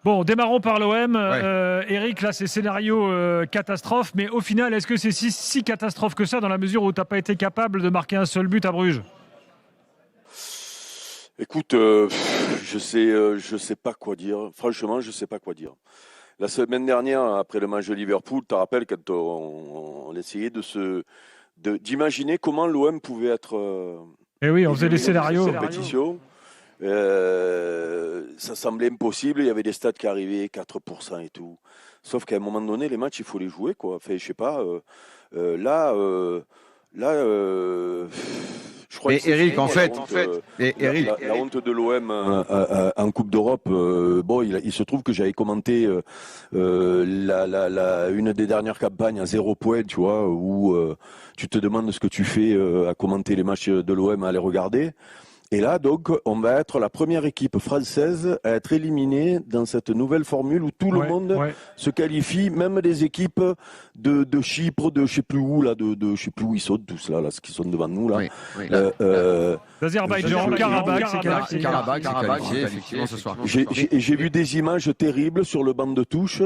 Bon, démarrons par l'OM. Eric, là, c'est scénario catastrophe. Mais au final, est-ce que c'est si catastrophe que ça dans la mesure où tu n'as pas été capable de marquer un seul but à Bruges? Écoute, je sais pas quoi dire. Franchement, je sais pas quoi dire. La semaine dernière, après le match de Liverpool, tu te rappelles quand on essayait d'imaginer comment l'OM pouvait être. Eh oui, on faisait des scénarios. Compétition. Ça semblait impossible. Il y avait des stats qui arrivaient 4% et tout. Sauf qu'à un moment donné, les matchs, il faut les jouer, quoi. Enfin, je sais pas. Là. Je crois mais Eric, la honte de l'OM en Coupe d'Europe. Bon, il se trouve que j'avais commenté une des dernières campagnes à 0 point, tu vois, où tu te demandes ce que tu fais à commenter les matchs de l'OM, à les regarder. Et là, donc, on va être la première équipe française à être éliminée dans cette nouvelle formule où tout le monde se qualifie, même des équipes de Chypre, de je sais plus où, là, de je sais plus où ils sont tous là, ce qui sont devant nous là. D'Azerbaïdjan, Karabakh, c'est qualifié effectivement ce soir. J'ai vu des images terribles sur le banc de touche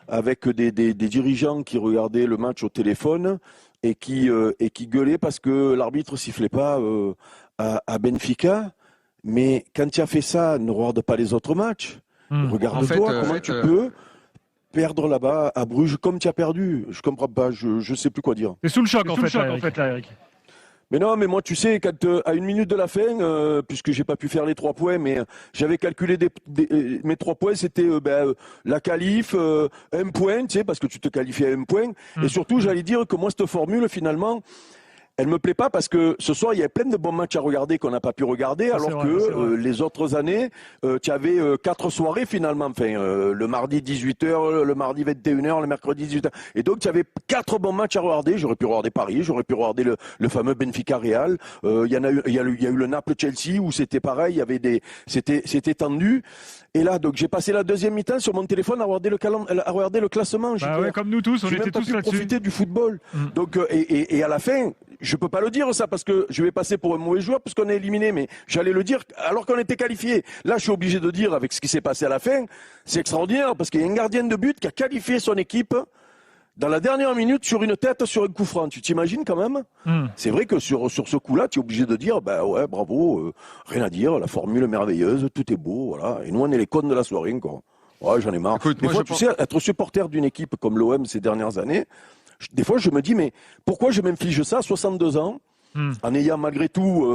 avec des dirigeants qui regardaient le match au téléphone et qui gueulaient parce que l'arbitre sifflait pas à Benfica, mais quand tu as fait ça, ne regarde pas les autres matchs. Regarde-toi comment tu peux perdre là-bas à Bruges comme tu as perdu. Je comprends pas, je sais plus quoi dire. C'est sous le choc en fait là, Eric. Mais non, mais moi tu sais, quand à une minute de la fin, puisque j'ai pas pu faire les 3 points, mais j'avais calculé mes 3 points, c'était la qualif, 1 point, tu sais, parce que tu te qualifies à 1 point, et surtout j'allais dire que moi cette formule finalement, elle me plaît pas parce que ce soir, il y avait plein de bons matchs à regarder qu'on n'a pas pu regarder, alors que les autres années, tu avais 4 soirées finalement. Enfin, le mardi 18h, le mardi 21h, le mercredi 18h. Et donc, tu avais 4 bons matchs à regarder. J'aurais pu regarder Paris, j'aurais pu regarder le fameux Benfica Real. Il y a eu le Naples-Chelsea où c'était pareil, il y avait c'était tendu. Et là, donc, j'ai passé la deuxième mi-temps sur mon téléphone à regarder le classement. Comme nous tous, on était tous là-dessus. Profiter du football. Donc, et à la fin, je peux pas le dire ça parce que je vais passer pour un mauvais joueur puisqu'on est éliminé, mais j'allais le dire alors qu'on était qualifié. Là, je suis obligé de dire avec ce qui s'est passé à la fin, c'est extraordinaire parce qu'il y a un gardien de but qui a qualifié son équipe dans la dernière minute sur une tête sur un coup franc. Tu t'imagines quand même? C'est vrai que sur ce coup-là, tu es obligé de dire ouais, bravo, rien à dire, la formule merveilleuse, tout est beau, voilà. Et nous, on est les cons de la soirée, quoi. Ouais, j'en ai marre. Écoute, des fois, tu sais, être supporter d'une équipe comme l'OM ces dernières années, des fois, je me dis, mais pourquoi je m'inflige ça à 62 ans, en ayant malgré tout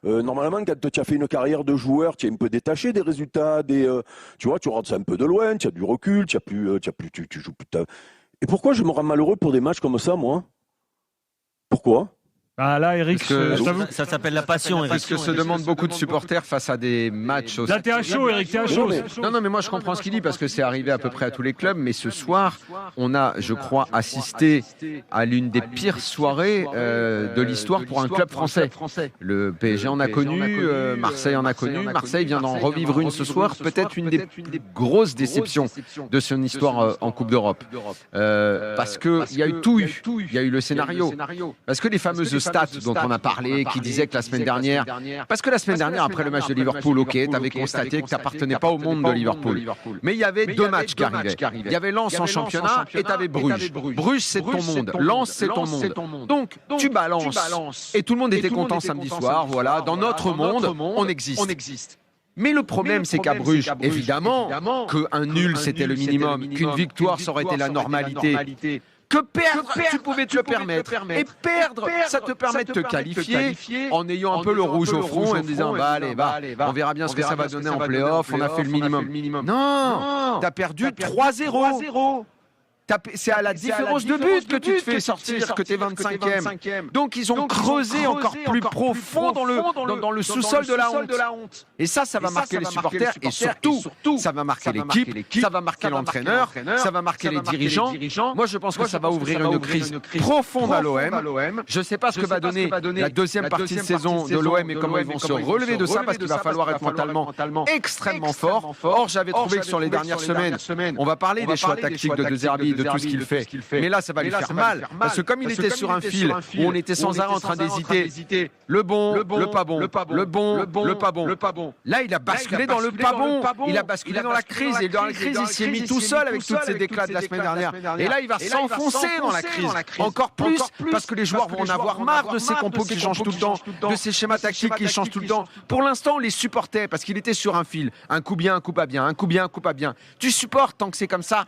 normalement, quand tu as fait une carrière de joueur, tu es un peu détaché des résultats, tu vois, tu regardes ça un peu de loin, tu as du recul, tu joues plus. Et pourquoi je me rends malheureux pour des matchs comme ça, moi? Pourquoi? Ah là, Eric, ça s'appelle la passion, Eric. Parce que se demandent beaucoup de supporters face à des matchs aussi. Là, t'es à chaud, Eric, t'es à chaud. Non, mais moi, je comprends ce qu'il dit parce que c'est arrivé à peu près à tous les clubs. Mais ce soir, on a, je crois, assisté à l'une des pires soirées de l'histoire pour un club français. Le PSG en a connu, Marseille en a connu. Marseille vient d'en revivre une ce soir, peut-être une des grosses déceptions de son histoire en Coupe d'Europe. Parce qu'il y a eu tout eu. Il y a eu le scénario. Parce que les fameuses stats dont on a parlé, qui disaient que la semaine dernière, parce que la semaine dernière, après le match de Liverpool, ok, tu avais constaté que tu n'appartenais pas au monde de Liverpool. Mais il y avait 2 matchs qui arrivaient. Il y avait Lens en championnat et tu avais Bruges. Bruges, c'est ton monde. Lens, c'est ton monde. Donc, tu balances. Et tout le monde était content samedi soir. Voilà, dans notre monde, on existe. Mais le problème, c'est qu'à Bruges, évidemment, qu'un nul, c'était le minimum, qu'une victoire, ça aurait été la normalité. Que perdre, tu pouvais te le permettre. Et perdre, ça te permet de te qualifier en ayant un peu le rouge au front et en disant allez, on verra bien ce que ça va donner en play-off, on a fait le minimum. Non, t'as perdu 3-0. C'est à la différence de but que tu te fais sortir, que tu es 25e. Donc ils ont creusé encore plus profond dans le sous-sol de la honte. Et ça va marquer les supporters et surtout, ça va marquer l'équipe, ça va marquer l'entraîneur, ça va marquer les dirigeants. Moi, je pense que ça va ouvrir une crise profonde à l'OM. Je ne sais pas ce que va donner la deuxième partie de saison de l'OM et comment ils vont se relever de ça parce qu'il va falloir être mentalement extrêmement fort. Or, j'avais trouvé que sur les dernières semaines, on va parler des choix tactiques de De Zerbi, de tout ce qu'il fait. Mais là, ça va lui faire mal. Parce que comme il était sur un fil où on était sans arrêt en train d'hésiter, le bon, le pas bon, le bon, le pas bon. Là, il a basculé dans le pas bon. Il a basculé dans la crise. Et dans la crise, il s'est mis tout seul avec toutes ces déclats de la semaine dernière. Et là, il va s'enfoncer dans la crise. Encore plus, parce que les joueurs vont en avoir marre de ces compos qui changent tout le temps, de ces schémas tactiques qui changent tout le temps. Pour l'instant, on les supportait parce qu'il était sur un fil. Un coup bien, un coup pas bien, un coup bien, un coup pas bien. Tu supportes tant que c'est comme ça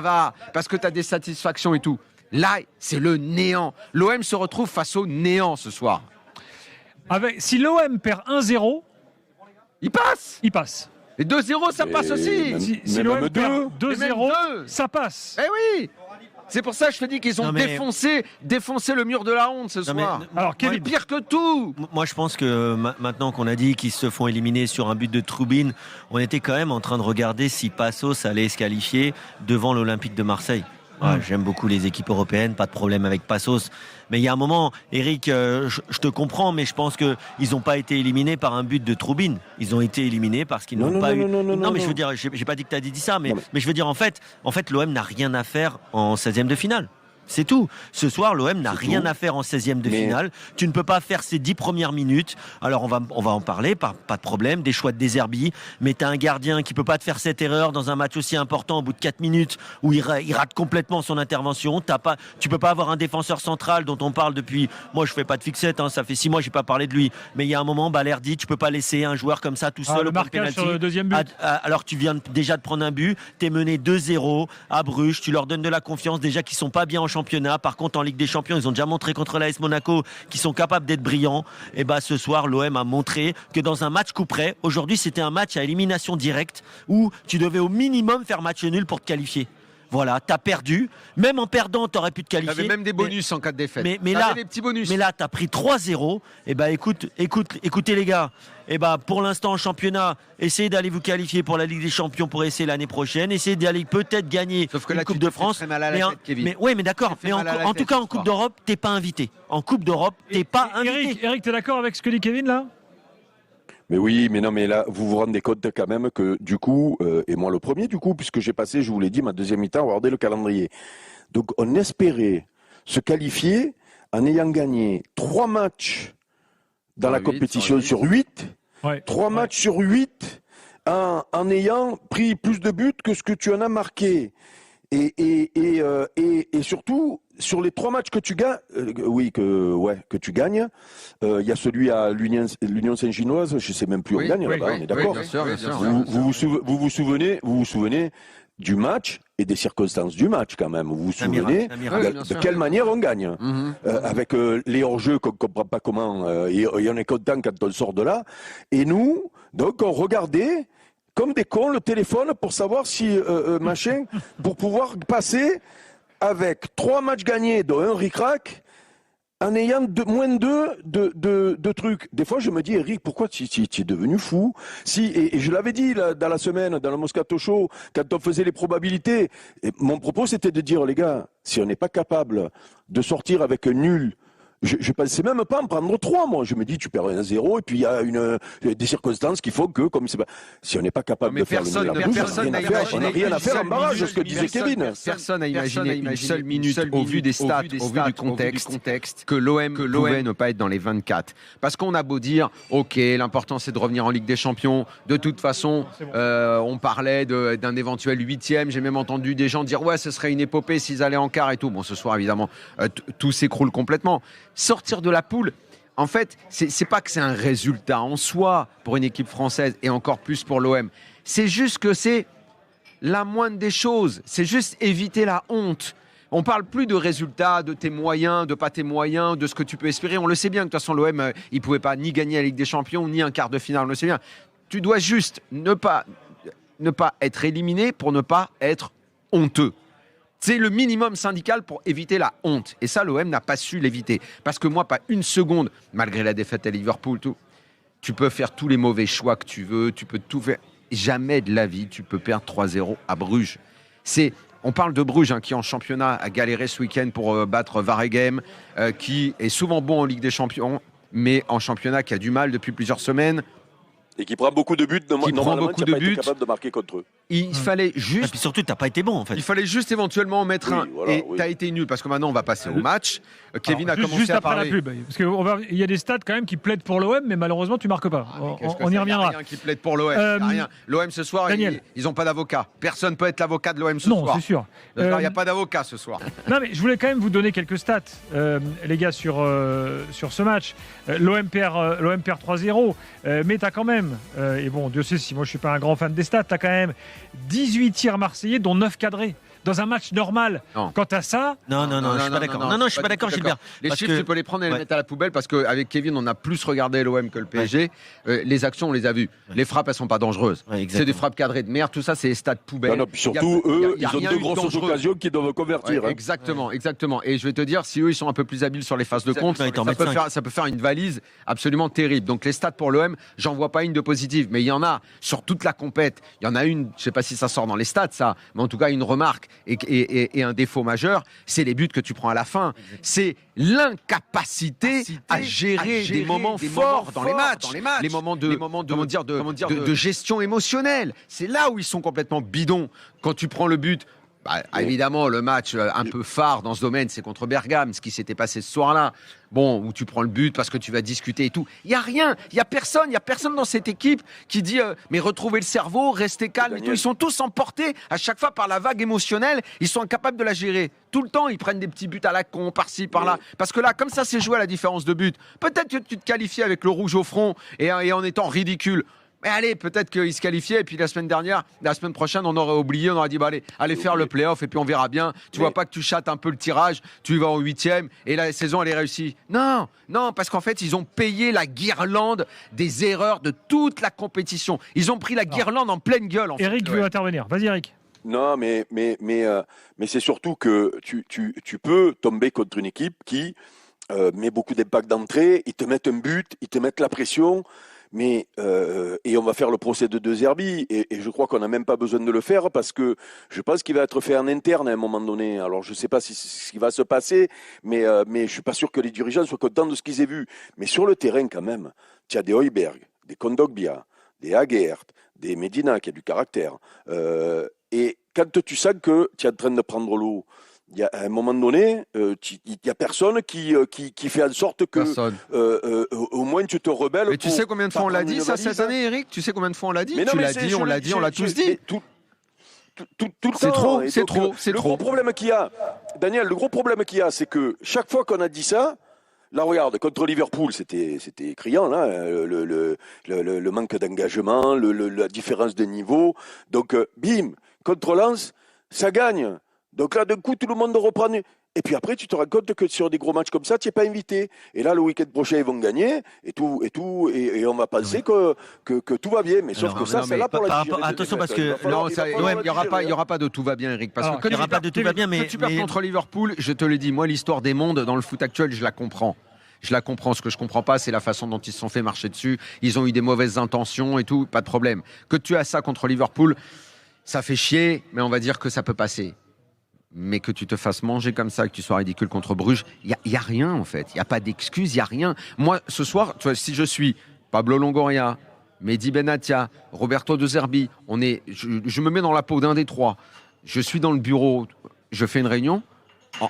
va, parce que tu as des satisfactions et tout. Là, c'est le néant. L'OM se retrouve face au néant ce soir. Si l'OM perd 1-0, il passe. Et 2-0, ça passe aussi. Si l'OM perd 2-0, ça passe. Eh oui. C'est pour ça que je te dis qu'ils ont défoncé le mur de la honte ce soir. Alors, c'est pire que tout. Moi, je pense que maintenant qu'on a dit qu'ils se font éliminer sur un but de Troubine, on était quand même en train de regarder si Passos allait se qualifier devant l'Olympique de Marseille. Ouais, j'aime beaucoup les équipes européennes, pas de problème avec Passos. Mais il y a un moment, Eric, je te comprends, mais je pense qu'ils n'ont pas été éliminés par un but de Troubine. Ils ont été éliminés parce qu'ils n'ont pas eu. Non, mais je veux dire, j'ai pas dit que tu as dit ça, mais je veux dire, en fait, l'OM n'a rien à faire en 16e de finale. C'est tout. Ce soir, l'OM n'a rien à faire en 16e de finale. Tu ne peux pas faire ces 10 premières minutes. Alors, on va en parler, pas de problème. Des choix de Deserbi. Mais tu as un gardien qui ne peut pas te faire cette erreur dans un match aussi important au bout de 4 minutes où il rate complètement son intervention. Tu peux pas avoir un défenseur central dont on parle depuis... Moi, je fais pas de fixette. Ça fait 6 mois que j'ai pas parlé de lui. Mais il y a un moment, Balerdi, tu peux pas laisser un joueur comme ça tout seul au marquage sur le deuxième but. Alors, tu viens déjà de prendre un but. Tu es mené 2-0 à Bruges. Tu leur donnes de la confiance déjà qu'ils sont pas bien en championnat. Par contre, en Ligue des Champions, ils ont déjà montré contre l'AS Monaco qu'ils sont capables d'être brillants. Et ce soir, l'OM a montré que dans un match coup près, aujourd'hui, c'était un match à élimination directe où tu devais au minimum faire match nul pour te qualifier. Voilà, t'as perdu. Même en perdant, t'aurais pu te qualifier. T'avais même des bonus en cas de défaite. Mais là, des petits bonus. Mais là, t'as pris 3-0. Écoutez les gars. Pour l'instant en championnat, essayez d'aller vous qualifier pour la Ligue des Champions pour essayer l'année prochaine. Essayez d'aller peut-être gagner la Coupe de France. Mais d'accord. Mais en tout cas, en Coupe d'Europe, t'es pas invité. En Coupe d'Europe, t'es pas invité. Eric, t'es d'accord avec ce que dit Kevin là ? Mais oui, mais non, mais là, vous vous rendez compte quand même que du coup, et moi le premier du coup, puisque j'ai passé, je vous l'ai dit, ma deuxième mi-temps, regardez le calendrier. Donc on espérait se qualifier en ayant gagné 3 matchs dans la compétition sur 8, 3 matchs sur 8, en ayant pris plus de buts que ce que tu en as marqué. Et surtout, sur les 3 matchs que tu gagnes, que tu gagnes, il y a celui à l'Union Saint-Ginoise, je sais même plus où on gagne là-bas, on est d'accord. Bien sûr. Vous vous souvenez du match et des circonstances du match quand même. Vous vous souvenez de quelle manière on gagne, avec les hors-jeux qu'on ne comprend pas comment, et on est content quand on sort de là. Et nous, donc, on regardait comme des cons le téléphone pour savoir si pour pouvoir passer avec 3 matchs gagnés dont un ric-rac en ayant moins de trucs. Des fois je me dis, Eric, pourquoi tu es devenu fou? Et je l'avais dit là, dans la semaine, dans le Moscato Show, quand on faisait les probabilités, mon propos c'était de dire, les gars, si on n'est pas capable de sortir avec un nul, je pensais même pas en prendre 3, moi. Je me dis, tu perds 1-0, et puis il y a des circonstances qui font que, comme c'est pas, si on n'est pas capable de faire le nul, on n'a rien à faire en barrage, ce que disait Kevin. Personne n'a imaginé une seule minute, au vu des stats, au vu du contexte, que l'OM pouvait ne pas être dans les 24. Parce qu'on a beau dire, ok, l'important c'est de revenir en Ligue des Champions. De toute façon, on parlait d'un éventuel 8e. J'ai même entendu des gens dire, ouais, ce serait une épopée s'ils allaient en quart et tout. Bon, ce soir, évidemment, tout s'écroule complètement. Sortir de la poule, en fait, c'est pas que c'est un résultat en soi pour une équipe française et encore plus pour l'OM. C'est juste que c'est la moindre des choses. C'est juste éviter la honte. On parle plus de résultats, de tes moyens, de pas tes moyens, de ce que tu peux espérer. On le sait bien que de toute façon, l'OM, il pouvait pas ni gagner la Ligue des Champions, ni un quart de finale. On le sait bien. Tu dois juste ne pas être éliminé pour ne pas être honteux. C'est le minimum syndical pour éviter la honte. Et ça, l'OM n'a pas su l'éviter. Parce que moi, pas une seconde, malgré la défaite à Liverpool, tu peux faire tous les mauvais choix que tu veux, tu peux tout faire. Jamais de la vie, tu peux perdre 3-0 à Bruges. On parle de Bruges, qui en championnat a galéré ce week-end pour battre Waregem, qui est souvent bon en Ligue des Champions, mais en championnat qui a du mal depuis plusieurs semaines. Et qui prend beaucoup de buts. Normalement, tu n'as pas été capable de marquer contre eux. Il fallait juste. Et puis surtout, tu n'as pas été bon en fait. Il fallait juste éventuellement en mettre un. Voilà, et tu as été nul parce que maintenant on va passer au match. Kevin a commencé juste à après parler. la pub, parce qu'il y a des stats quand même qui plaident pour l'OM, mais malheureusement tu marques pas. On y reviendra. Il n'y a rien qui plaide pour l'OM. Rien. L'OM ce soir, ils n'ont pas d'avocat. Personne ne peut être l'avocat de l'OM ce soir. Non, c'est sûr. Il n'y a pas d'avocat ce soir. Non, mais je voulais quand même vous donner quelques stats, les gars, sur ce match. L'OM perd 3-0, mais tu as quand même, et bon, Dieu sait si moi je suis pas un grand fan des stats, tu as quand même 18 tirs marseillais, dont 9 cadrés. Dans un match normal, quand tu as ça. Non, je suis pas d'accord. Non, je suis pas d'accord, Gilbert. Les chiffres, tu peux les prendre et les mettre à la poubelle parce qu'avec Kevin, on a plus regardé l'OM que le PSG. Les actions, on les a vues. Les frappes, elles sont pas dangereuses. C'est des frappes cadrées de merde. Tout ça, c'est les stats poubelles. Non, puis surtout, eux, ils ont deux grosses occasions qu'ils doivent convertir. Exactement. Et je vais te dire, si eux, ils sont un peu plus habiles sur les phases de compte, ça peut faire une valise absolument terrible. Donc les stats pour l'OM, j'en vois pas une de positive, mais il y en a sur toute la compète. Il y en a une, je sais pas si ça sort dans les stats, ça, mais en tout cas une remarque. Et un défaut majeur, c'est les buts que tu prends à la fin. C'est l'incapacité à gérer des moments forts dans les matchs, les moments de gestion émotionnelle. C'est là où ils sont complètement bidons. Quand tu prends le but. Évidemment, le match un peu phare dans ce domaine, c'est contre Bergame, ce qui s'était passé ce soir-là. Bon, où tu prends le but parce que tu vas discuter et tout. Il n'y a rien, il n'y a personne dans cette équipe qui dit mais retrouvez le cerveau, restez calme et tout. Ils sont tous emportés à chaque fois par la vague émotionnelle. Ils sont incapables de la gérer. Tout le temps, ils prennent des petits buts à la con, par-ci, par-là. Parce que là, comme ça, c'est joué à la différence de but. Peut-être que tu te qualifies avec le rouge au front et en étant ridicule. Mais allez, peut-être qu'ils se qualifiaient et puis la semaine prochaine, on aurait oublié, on aurait dit allez faire le play-off et puis on verra bien. Tu vois pas que tu chattes un peu le tirage, tu y vas en 8e et la saison elle est réussie. Non, parce qu'en fait ils ont payé la guirlande des erreurs de toute la compétition. Ils ont pris la guirlande en pleine gueule. Eric veut intervenir. Vas-y Eric. Non, mais c'est surtout que tu peux tomber contre une équipe qui met beaucoup d'impact d'entrée, ils te mettent un but, ils te mettent la pression. Mais et on va faire le procès de De Zerbi et je crois qu'on n'a même pas besoin de le faire parce que je pense qu'il va être fait en interne à un moment donné. Alors je ne sais pas ce qui va se passer, mais je suis pas sûr que les dirigeants soient contents de ce qu'ils aient vu. Mais sur le terrain quand même, tu as des Højbjerg, des Kondogbia, des Aguerd, des Medina qui a du caractère. Et quand tu sens que tu es en train de prendre l'eau. Il y a, à un moment donné, il n'y a personne qui fait en sorte que au moins tu te rebelles. Mais tu sais combien de fois on l'a dit ça cette année, Eric? Tu sais combien de fois on l'a dit? Tu l'as dit, on l'a dit, on l'a tous dit. Tout le temps. C'est trop. Le gros problème qu'il y a, Daniel, c'est que chaque fois qu'on a dit ça, là, regarde, contre Liverpool, c'était criant, là, le manque d'engagement, la différence de niveau. Donc, bim, contre Lens, ça gagne. Donc là, d'un coup, tout le monde reprend. Et puis après, tu te rends compte que sur des gros matchs comme ça, tu n'es pas invité. Et là, le week-end prochain, ils vont gagner. Et on va penser que tout va bien. Mais sauf que ça, c'est là pour la digérer. Attention, parce que il n'y aura pas de tout va bien, Eric. Parce que il n'y aura pas de tout va bien, mais tu perds contre Liverpool, je te le dis, moi, l'histoire des mondes dans le foot actuel, je la comprends. Ce que je comprends pas, c'est la façon dont ils se sont fait marcher dessus. Ils ont eu des mauvaises intentions et tout, pas de problème. Que tu as ça contre Liverpool, ça fait chier, mais on va dire que ça peut passer. Mais que tu te fasses manger comme ça, que tu sois ridicule contre Bruges, il y a rien en fait. Il n'y a pas d'excuse, il n'y a rien. Moi, ce soir, tu vois, si je suis Pablo Longoria, Mehdi Benatia, Roberto De Zerbi, je me mets dans la peau d'un des trois. Je suis dans le bureau, je fais une réunion.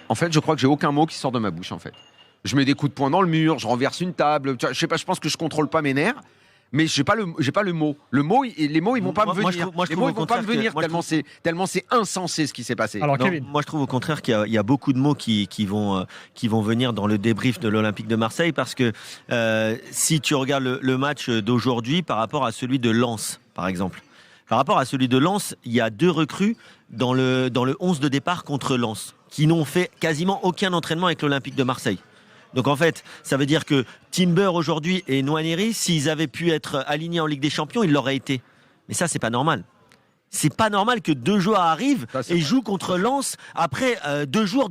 En fait, je crois que j'ai aucun mot qui sort de ma bouche en fait. Je mets des coups de poing dans le mur, je renverse une table. Je sais pas, je pense que je contrôle pas mes nerfs. Mais j'ai pas le mot. Les mots ils vont pas me venir. Les mots ils vont pas me venir tellement c'est insensé ce qui s'est passé. Alors, Kevin. Moi je trouve au contraire qu'il y a beaucoup de mots qui vont venir dans le débrief de l'Olympique de Marseille parce que si tu regardes le match d'aujourd'hui par rapport à celui de Lens par exemple. Par rapport à celui de Lens, il y a 2 recrues dans le 11 de départ contre Lens qui n'ont fait quasiment aucun entraînement avec l'Olympique de Marseille. Donc en fait, ça veut dire que Timber aujourd'hui et Nwaneri, s'ils avaient pu être alignés en Ligue des Champions, ils l'auraient été. Mais ça, c'est pas normal. C'est pas normal que 2 joueurs arrivent et jouent contre Lens après 2 jours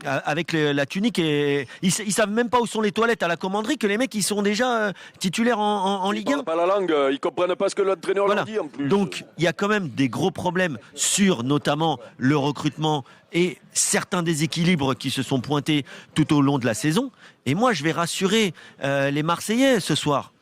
avec la tunique. Et ils savent même pas où sont les toilettes à la commanderie que les mecs ils sont déjà titulaires en Ligue 1. Ils parlent pas la langue, ils comprennent pas ce que l'entraîneur leur dit en plus. Donc il y a quand même des gros problèmes sur notamment le recrutement et certains déséquilibres qui se sont pointés tout au long de la saison. Et moi je vais rassurer les Marseillais ce soir.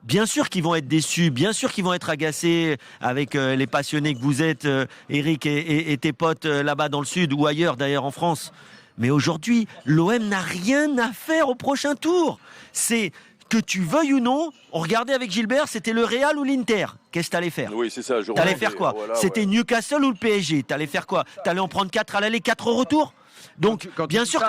Bien sûr qu'ils vont être déçus, bien sûr qu'ils vont être agacés avec les passionnés que vous êtes, Eric et tes potes là-bas dans le sud ou ailleurs d'ailleurs en France. Mais aujourd'hui, l'OM n'a rien à faire au prochain tour. C'est que tu veuilles ou non, on regardait avec Gilbert, c'était le Real ou l'Inter. Qu'est-ce que t'allais faire ? Oui, c'est ça. T'allais faire quoi ? Voilà, C'était ouais. Newcastle ou le PSG ? T'allais faire quoi ? T'allais en prendre 4 à l'aller, 4 au retour ? Donc, bien sûr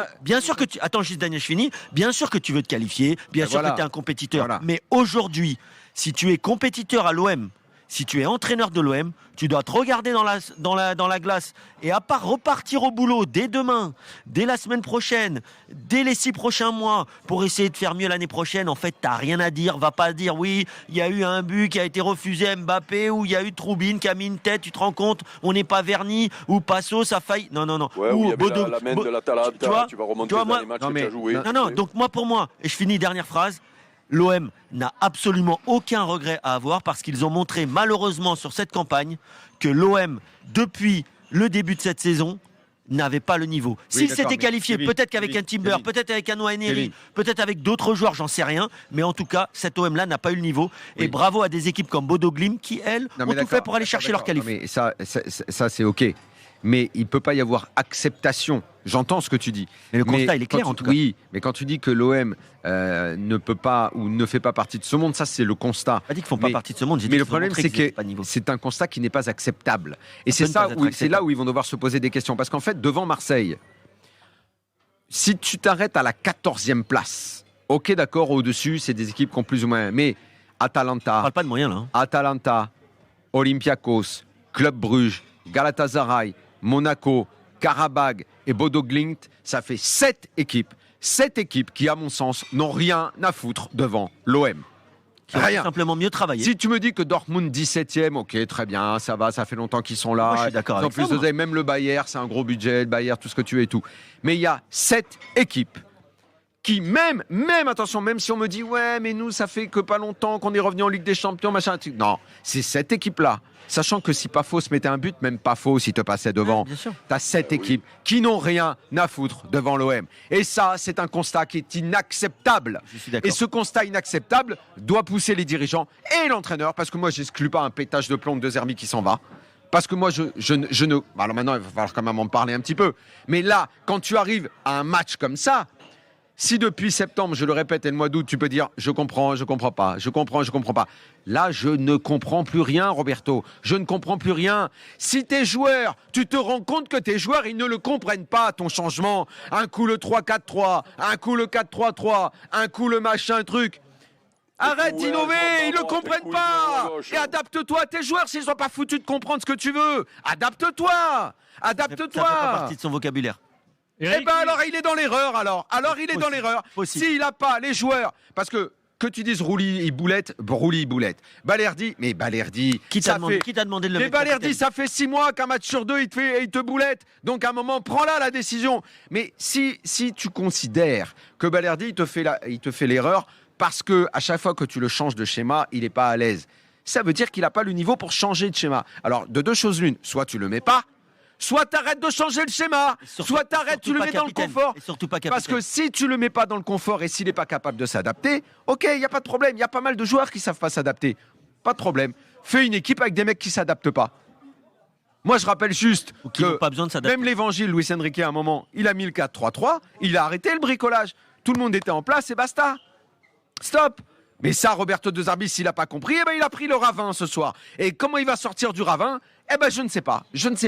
que tu... Attends, juste Daniel, je finis. Bien sûr que tu veux te qualifier, bien sûr que tu es un compétiteur. Voilà. Mais aujourd'hui, si tu es compétiteur à l'OM, si tu es entraîneur de l'OM, tu dois te regarder dans la glace et à part repartir au boulot dès demain, dès la semaine prochaine, dès les 6 prochains mois pour essayer de faire mieux l'année prochaine, en fait, tu n'as rien à dire. Va pas dire oui, il y a eu un but qui a été refusé à Mbappé ou il y a eu Troubine qui a mis une tête, tu te rends compte, on n'est pas verni ou Passo, ça faillit. Non. Ouais, Ou il y avait Bodo, la main de l'Atalanta, tu vas remonter dans les matchs que tu as joués. Non, donc pour moi, et je finis, dernière phrase, l'OM n'a absolument aucun regret à avoir parce qu'ils ont montré malheureusement sur cette campagne que l'OM, depuis le début de cette saison, n'avait pas le niveau. S'il s'était qualifié, peut-être qu'avec un Timber, peut-être avec un Nwaneri, peut-être avec d'autres joueurs, j'en sais rien, mais en tout cas, cet OM-là n'a pas eu le niveau. Et bravo à des équipes comme Bodo Glimt qui, elles, ont tout fait pour aller chercher leur qualif. Mais ça c'est OK. Mais il ne peut pas y avoir acceptation. J'entends ce que tu dis. Mais le constat, il est clair en tout cas. Oui, mais quand tu dis que l'OM ne peut pas ou ne fait pas partie de ce monde, ça c'est le constat. Pas dit qu'ils font pas partie de ce monde. Mais le problème, c'est que c'est un constat qui n'est pas acceptable. Et c'est là où ils vont devoir se poser des questions. Parce qu'en fait, devant Marseille, si tu t'arrêtes à la 14e place, OK, d'accord, au-dessus, c'est des équipes qui ont plus ou moins. Mais Atalanta, on parle pas de moyens là. Atalanta, Olympiakos, Club Bruges, Galatasaray, Monaco, Karabag et Bodo Glimt, ça fait 7 équipes. 7 équipes qui, à mon sens, n'ont rien à foutre devant l'OM. Qui ont simplement mieux travaillé. Si tu me dis que Dortmund 17e, ok, très bien, ça va, ça fait longtemps qu'ils sont là. Moi, je suis d'accord avec ça. En plus, même le Bayern, c'est un gros budget, le Bayern, tout ce que tu veux et tout. Mais il y a 7 équipes qui, même, attention, même si on me dit, ouais, mais nous, ça fait que pas longtemps qu'on est revenu en Ligue des Champions, machin, non, c'est cette équipe-là. Sachant que si Pafos mettait un but, même Pafos, s'il te passait devant, t'as 7 équipes qui n'ont rien à foutre devant l'OM. Et ça, c'est un constat qui est inacceptable. Et ce constat inacceptable doit pousser les dirigeants et l'entraîneur, parce que moi, j'exclus pas un pétage de plomb de Zerbi qui s'en va. Parce que moi, je ne... Alors maintenant, il va falloir quand même en parler un petit peu. Mais là, quand tu arrives à un match comme ça, si depuis septembre, je le répète, et le mois d'août, tu peux dire « je comprends, je comprends pas, je comprends, je comprends pas ». Là, je ne comprends plus rien, Roberto. Je ne comprends plus rien. Si tes joueurs, tu te rends compte que tes joueurs, ils ne le comprennent pas, ton changement. Un coup le 3-4-3, un coup le 4-3-3, un coup le machin truc. Arrête d'innover, ils ne le comprennent pas. Et adapte-toi à tes joueurs s'ils ne sont pas foutus de comprendre ce que tu veux. Adapte-toi. Adapte-toi. Ça fait pas partie de son vocabulaire. Eh ben alors il est dans l'erreur alors il est dans l'erreur. S'il n'a pas les joueurs, parce que tu dises Rouli Boulette, Balerdi, qui t'a demandé de le mettre? Mais Balerdi, ça fait 6 mois qu'un match sur 2 il te boulette. Donc à un moment, prends-la la décision. Mais si tu considères que Balerdi il te fait l'erreur parce que à chaque fois que tu le changes de schéma, il n'est pas à l'aise. Ça veut dire qu'il n'a pas le niveau pour changer de schéma. Alors de deux choses l'une, soit tu le mets pas. Soit t'arrêtes de changer le schéma, soit t'arrêtes, tu le mets dans le confort. Parce que si tu le mets pas dans le confort et s'il n'est pas capable de s'adapter, ok, il n'y a pas de problème. Il y a pas mal de joueurs qui savent pas s'adapter. Pas de problème. Fais une équipe avec des mecs qui s'adaptent pas. Moi, je rappelle juste que pas besoin de s'adapter. Même l'Évangile, Luis Enrique, à un moment, il a mis le 4-3-3, il a arrêté le bricolage. Tout le monde était en place et basta. Stop. Mais ça, Roberto De Zerbi, s'il n'a pas compris, eh ben, il a pris le ravin ce soir. Et comment il va sortir du ravin ? Eh ben, je ne sais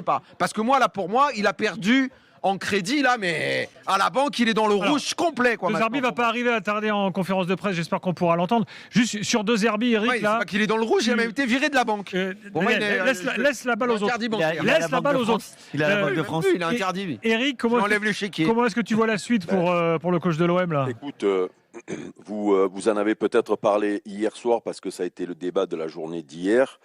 pas. Parce que moi, là, pour moi, il a perdu en crédit, là, mais à la banque, il est dans le rouge complet. De Zerbi va pas arriver à tarder en conférence de presse, j'espère qu'on pourra l'entendre. Juste sur De Zerbi, Eric, là... C'est pas qu'il est dans le rouge, il a même été viré de la banque. Laisse la balle aux autres. Laisse la balle aux autres. Il a la Banque de France. Il a interdit. Eric, comment est-ce que tu vois la suite pour le coach de l'OM, là ? Écoute, vous en avez peut-être parlé hier soir parce que ça a été le débat de la journée d'hier,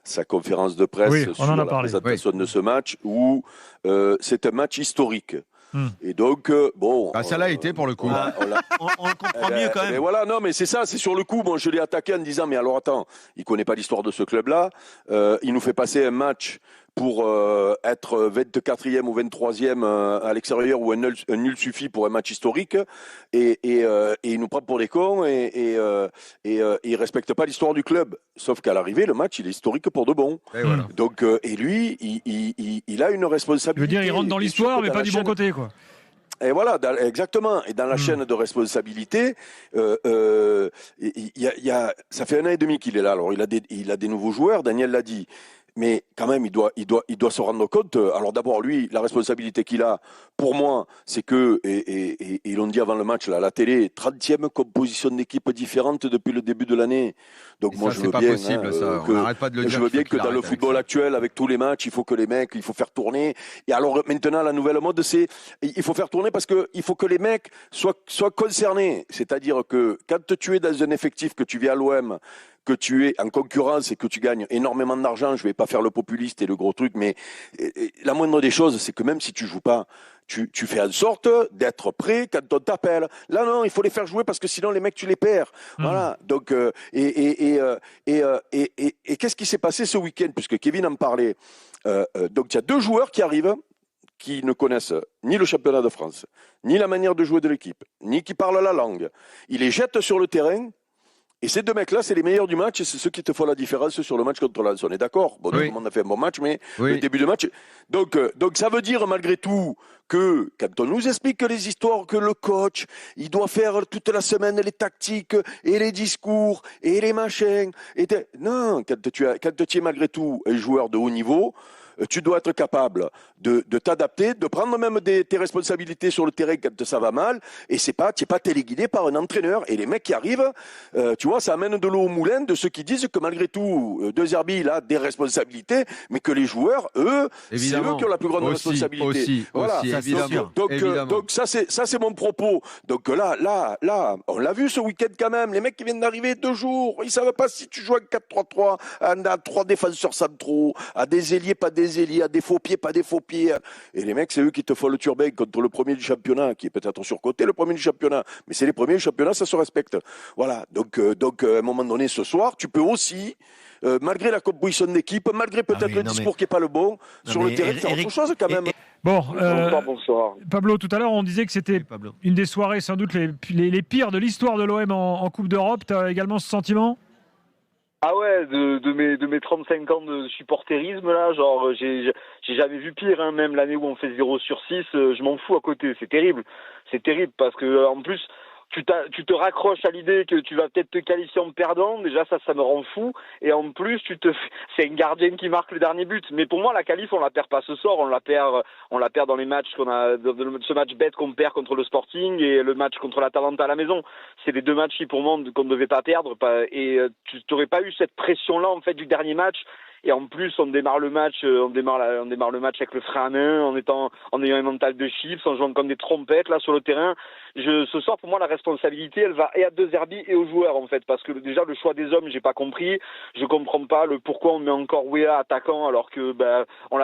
sa conférence de presse sur la présentation de ce match où c'est un match historique. Et donc, bon... ça l'a été pour le coup. On le comprend mieux quand même. Mais voilà, non, mais c'est ça, c'est sur le coup. Bon, je l'ai attaqué en disant, mais alors attends, il ne connaît pas l'histoire de ce club-là. Il nous fait passer un match pour être 24e ou 23e à l'extérieur où un nul suffit pour un match historique et il nous prend pour des cons et il respecte pas l'histoire du club. Sauf qu'à l'arrivée, le match il est historique pour de bon. Et voilà. Donc et lui, il a une responsabilité. Je veux dire, il rentre dans l'histoire, mais pas du bon côté, quoi. Et voilà, exactement. Et dans la chaîne de responsabilité, ça fait 1 an et demi qu'il est là. Alors il a des nouveaux joueurs. Daniel l'a dit. Mais quand même, il doit se rendre compte. Alors d'abord, lui, la responsabilité qu'il a, pour moi, c'est que, et ils l'ont dit avant le match, là, à la télé, 30e composition d'équipe différente depuis le début de l'année. Donc Et moi, ça, je c'est veux pas bien, possible, ça. On n'arrête pas de le dire. je veux bien que dans le football actuel, avec tous les matchs, il faut que les mecs, il faut faire tourner. Et alors maintenant, la nouvelle mode, c'est il faut faire tourner parce que il faut que les mecs soient concernés. C'est-à-dire que quand tu es dans un effectif, que tu viens à l'OM, que tu es en concurrence et que tu gagnes énormément d'argent, je vais pas faire le populiste et le gros truc, mais la moindre des choses, c'est que même si tu joues pas, tu fais en sorte d'être prêt quand on t'appelle. Là, non, il faut les faire jouer parce que sinon les mecs, tu les perds. Voilà. Donc, qu'est-ce qui s'est passé ce week-end, puisque Kevin en parlait. Donc, il y a 2 joueurs qui arrivent qui ne connaissent ni le championnat de France, ni la manière de jouer de l'équipe, ni qui parlent la langue. Ils les jettent sur le terrain. Et ces 2 mecs-là, c'est les meilleurs du match et c'est ceux qui te font la différence sur le match contre Lens. On est d'accord? Bon, Oui. on a fait un bon match, mais Oui. le début de match. Donc, ça veut dire malgré tout que quand on nous explique que les histoires, que le coach, il doit faire toute la semaine les tactiques et les discours et les machins. Non, quand tu es malgré tout un joueur de haut niveau, tu dois être capable de t'adapter, de prendre même tes responsabilités sur le terrain quand ça va mal. Et tu n'es pas téléguidé par un entraîneur. Et les mecs qui arrivent, tu vois, ça amène de l'eau au moulin de ceux qui disent que malgré tout, De Zerbi, il a des responsabilités, mais que les joueurs, eux, c'est eux qui ont la plus grande responsabilité. Voilà. Aussi, évidemment. Donc ça c'est mon propos. Donc là, on l'a vu ce week-end quand même. Les mecs qui viennent d'arriver 2 jours, ils savent pas si tu joues à 4-3-3, à 3 défenseurs centraux, à des ailiers, pas des ailiers, à des faux pieds, pas des faux pieds. Et les mecs, c'est eux qui te font le turbin contre le premier du championnat, qui est peut-être surcoté, le premier du championnat. Mais c'est les premiers du championnat, ça se respecte. Voilà. Donc à un moment donné, ce soir, tu peux aussi, malgré la composition d'équipe, malgré peut-être le discours qui n'est pas le bon, sur le terrain, faire autre chose quand même. Bon, bonsoir. Pablo, tout à l'heure, on disait que c'était une des soirées sans doute les pires de l'histoire de l'OM en Coupe d'Europe. Tu as également ce sentiment ? Ah ouais, de mes 35 ans de supporterisme là, genre j'ai jamais vu pire, hein, même l'année où on fait 0 sur 6, je m'en fous à côté, c'est terrible parce que en plus tu te raccroches à l'idée que tu vas peut-être te qualifier en perdant, déjà ça me rend fou, et en plus c'est une gardienne qui marque le dernier but. Mais pour moi la qualif on la perd pas ce soir, on la perd dans les matchs ce match bête qu'on perd contre le Sporting et le match contre l'Atalanta à la maison. C'est les 2 matchs pour moi qu'on ne devait pas perdre, et tu n'aurais pas eu cette pression là en fait du dernier match. Et en plus, on démarre le match avec le frein à main, en ayant un mental de chiffres, en jouant comme des trompettes là sur le terrain. Ce soir, pour moi, la responsabilité, elle va et à De Zerbi et aux joueurs en fait, parce que déjà le choix des hommes, j'ai pas compris. Je comprends pas le pourquoi on met encore Wea attaquant alors que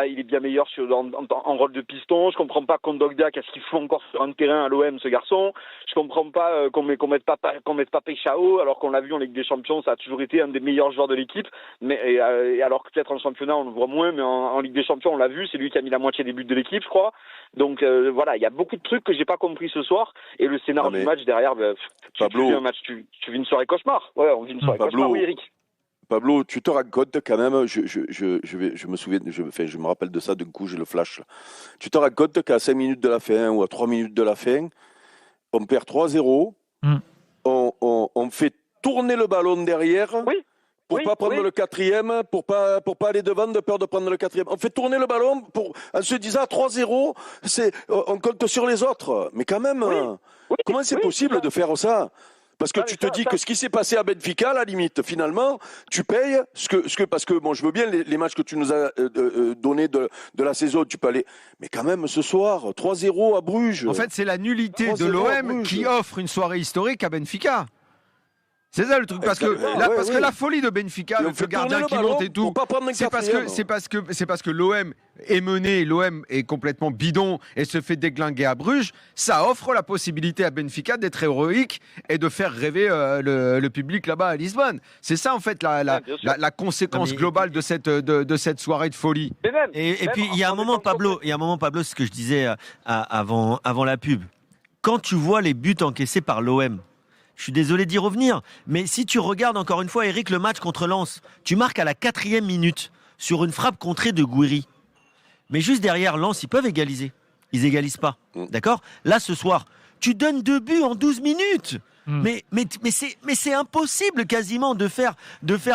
il est bien meilleur en rôle de piston. Je comprends pas Kondogbia, qu'est-ce qu'il fout encore sur un terrain à l'OM ce garçon. Je comprends pas qu'on mette pas Peixao alors qu'on l'a vu en Ligue des Champions, ça a toujours été un des meilleurs joueurs de l'équipe, mais et alors peut-être en championnat on le voit moins, mais en Ligue des Champions on l'a vu, c'est lui qui a mis la moitié des buts de l'équipe je crois. Donc voilà, il y a beaucoup de trucs que j'ai pas compris ce soir, et le scénario du match derrière, Pablo, tu vis une soirée cauchemar. Ouais, on vit une soirée cauchemar, oui Eric. Pablo, tu te rends compte quand même, je me rappelle de ça, d'un coup j'ai le flash. Tu te rends compte qu'à 5 minutes de la fin ou à 3 minutes de la fin, on perd 3-0, on fait tourner le ballon derrière. Oui. Pour pas prendre le 4e, pour pas aller devant de peur de prendre le 4e. On fait tourner le ballon en se disant 3-0, on compte sur les autres. Mais quand même, comment c'est possible de faire ça? Parce que tu te dis que ce qui s'est passé à Benfica, à la limite, finalement, tu payes parce que bon, je veux bien les matchs que tu nous as donnés de la saison, tu peux aller. Mais quand même, ce soir, 3-0 à Bruges. En fait, c'est la nullité de l'OM qui offre une soirée historique à Benfica. C'est ça le truc, parce que la folie de Benfica, Et on avec fait le gardien tourner qui le ballon monte et tout, pour pas prendre un c'est parce quatrième. que l'OM est mené, l'OM est complètement bidon et se fait déglinguer à Bruges. Ça offre la possibilité à Benfica d'être héroïque et de faire rêver le public là-bas à Lisbonne. C'est ça en fait la conséquence globale de cette soirée de folie. Mais même, Et puis il y a un moment, Pablo, c'est ce que je disais avant la pub. Quand tu vois les buts encaissés par l'OM, je suis désolé d'y revenir, mais si tu regardes encore une fois, Eric, le match contre Lens, tu marques à la 4e minute sur une frappe contrée de Gouiri. Mais juste derrière Lens, ils peuvent égaliser. Ils égalisent pas. D'accord ? Là, ce soir, tu donnes 2 buts en 12 minutes. Mais c'est impossible quasiment de faire